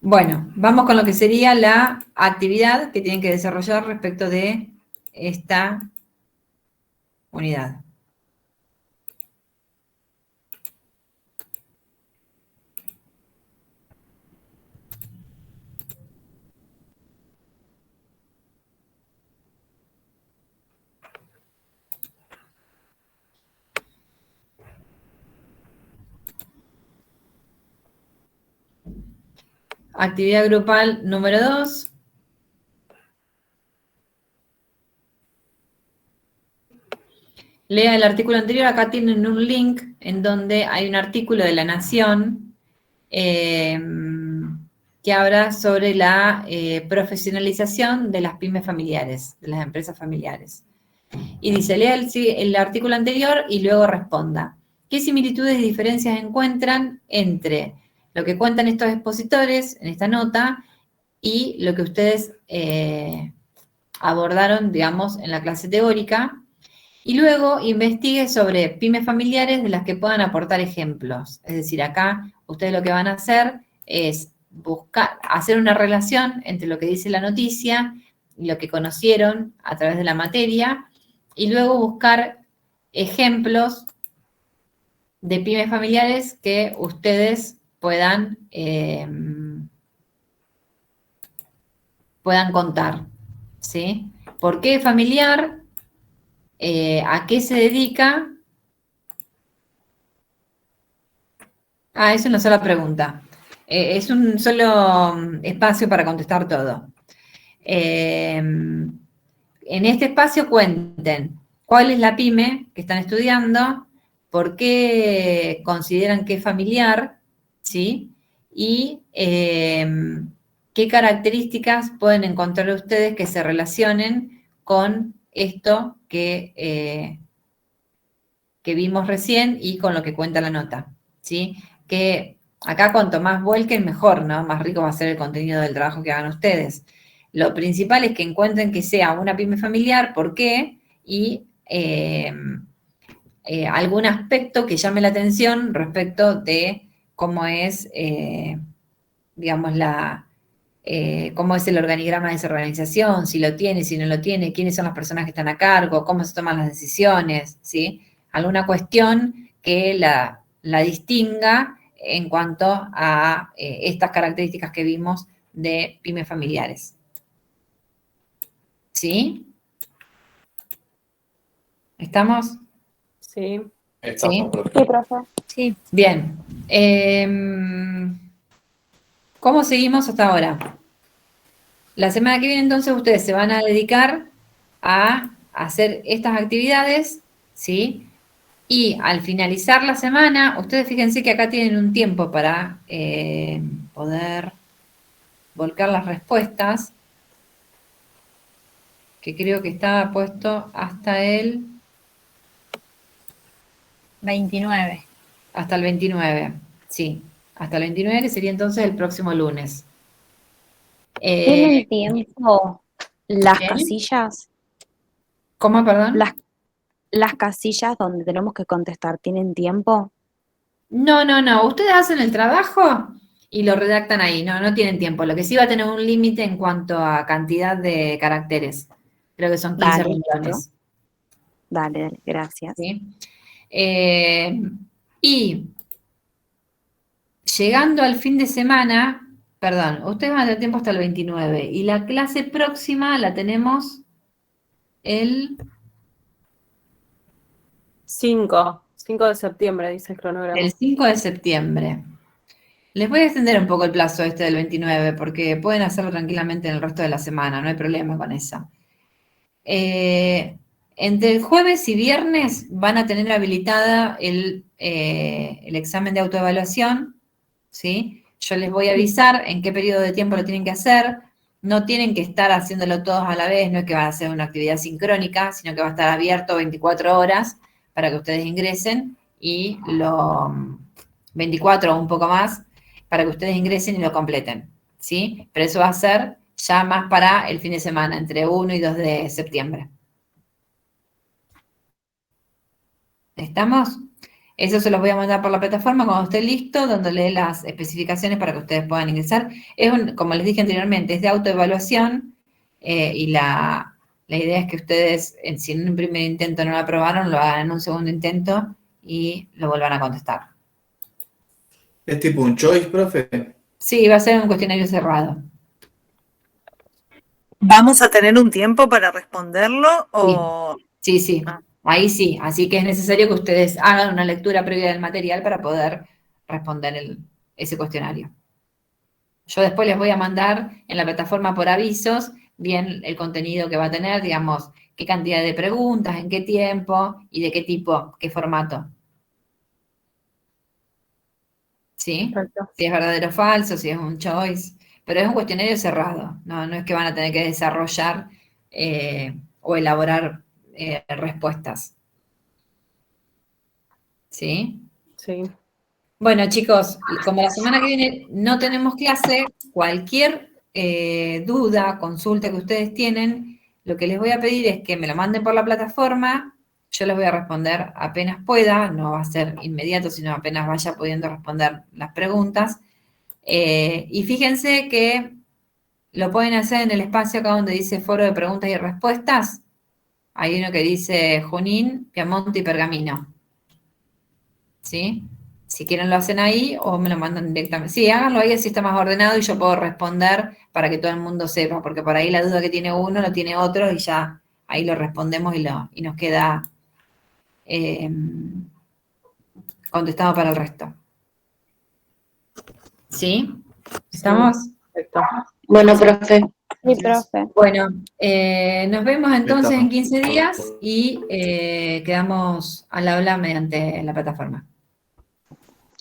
S1: Bueno, vamos con lo que sería la actividad que tienen que desarrollar respecto de esta unidad. Actividad grupal número 2. Lea el artículo anterior, acá tienen un link en donde hay un artículo de La Nación que habla sobre la profesionalización de las pymes familiares, de las empresas familiares. Y dice, lea el artículo anterior y luego responda. ¿Qué similitudes y diferencias encuentran entre lo que cuentan estos expositores en esta nota y lo que ustedes abordaron, digamos, en la clase teórica? Y luego investigue sobre pymes familiares de las que puedan aportar ejemplos. Es decir, acá ustedes lo que van a hacer es hacer una relación entre lo que dice la noticia y lo que conocieron a través de la materia, y luego buscar ejemplos de pymes familiares que ustedes puedan contar, ¿sí? ¿Por qué familiar? ¿A qué se dedica? Es una sola pregunta. Es un solo espacio para contestar todo. En este espacio cuenten cuál es la pyme que están estudiando, por qué consideran que es familiar, ¿sí? Y qué características pueden encontrar ustedes que se relacionen con esto que vimos recién y con lo que cuenta la nota, ¿sí? Que acá cuanto más vuelquen, mejor, ¿no? Más rico va a ser el contenido del trabajo que hagan ustedes. Lo principal es que encuentren que sea una pyme familiar, ¿por qué? Y algún aspecto que llame la atención respecto de cómo es, digamos, cómo es el organigrama de esa organización, si lo tiene, si no lo tiene, quiénes son las personas que están a cargo, cómo se toman las decisiones, ¿sí? Alguna cuestión que la distinga en cuanto a estas características que vimos de pymes familiares. ¿Sí? ¿Estamos?
S6: Sí.
S2: Estamos, profe.
S4: Sí, profe.
S1: Sí. Bien. ¿Cómo seguimos hasta ahora? La semana que viene, entonces, ustedes se van a dedicar a hacer estas actividades, ¿sí? Y al finalizar la semana, ustedes fíjense que acá tienen un tiempo para poder volcar las respuestas, que creo que estaba puesto hasta el
S7: 29.
S1: Hasta el 29, sí. Hasta el 29, que sería entonces el próximo lunes.
S7: ¿Tienen tiempo las
S1: ¿qué?
S7: casillas?
S1: ¿Cómo, perdón?
S7: Las casillas donde tenemos que contestar, ¿tienen tiempo?
S1: No. Ustedes hacen el trabajo y lo redactan ahí. No tienen tiempo. Lo que sí va a tener un límite en cuanto a cantidad de caracteres. Creo que son 15
S7: Dale,
S1: renglones.
S7: Dale, gracias.
S1: ¿Sí? Y llegando al fin de semana, perdón, ustedes van a tener tiempo hasta el 29. Y la clase próxima la tenemos el
S6: 5 de septiembre, dice el cronograma.
S1: El 5 de septiembre. Les voy a extender un poco el plazo del 29, porque pueden hacerlo tranquilamente en el resto de la semana, no hay problema con eso. Entre el jueves y viernes van a tener habilitada el examen de autoevaluación, ¿sí? Yo les voy a avisar en qué periodo de tiempo lo tienen que hacer. No tienen que estar haciéndolo todos a la vez, no es que van a hacer una actividad sincrónica, sino que va a estar abierto 24 horas para que ustedes ingresen y 24 o un poco más, para que ustedes ingresen y lo completen, ¿sí? Pero eso va a ser ya más para el fin de semana, entre 1 y 2 de septiembre. ¿Estamos? Eso se los voy a mandar por la plataforma cuando esté listo, dándole las especificaciones para que ustedes puedan ingresar. Como les dije anteriormente, es de autoevaluación y la idea es que ustedes, si en un primer intento no lo aprobaron, lo hagan en un segundo intento y lo vuelvan a contestar.
S2: ¿Es tipo un choice, profe?
S1: Sí, va a ser un cuestionario cerrado.
S3: ¿Vamos a tener un tiempo para responderlo o...?
S1: Sí. Ahí sí. Así que es necesario que ustedes hagan una lectura previa del material para poder responder ese cuestionario. Yo después les voy a mandar en la plataforma por avisos bien el contenido que va a tener, digamos, qué cantidad de preguntas, en qué tiempo y de qué tipo, qué formato. ¿Sí?
S6: Perfecto.
S1: Si es verdadero o falso, si es un choice. Pero es un cuestionario cerrado, no es que van a tener que desarrollar o elaborar respuestas. ¿Sí?
S6: Sí.
S1: Bueno, chicos, como la semana que viene no tenemos clase, cualquier duda, consulta que ustedes tienen, lo que les voy a pedir es que me lo manden por la plataforma, yo les voy a responder apenas pueda, no va a ser inmediato, sino apenas vaya pudiendo responder las preguntas. Y fíjense que lo pueden hacer en el espacio acá donde dice foro de preguntas y respuestas. Hay uno que dice Junín, Piamonte y Pergamino. ¿Sí? Si quieren lo hacen ahí o me lo mandan directamente. Sí, háganlo ahí, así está más ordenado y yo puedo responder para que todo el mundo sepa, porque por ahí la duda que tiene uno lo tiene otro y ya ahí lo respondemos y nos queda contestado para el resto. ¿Sí? ¿Estamos?
S6: Perfecto.
S8: Bueno, profe.
S7: Sí, profe.
S1: Bueno, nos vemos entonces en 15 días y quedamos al habla mediante la plataforma.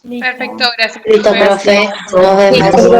S9: Perfecto, gracias.
S8: Listo, profe. Nos vemos.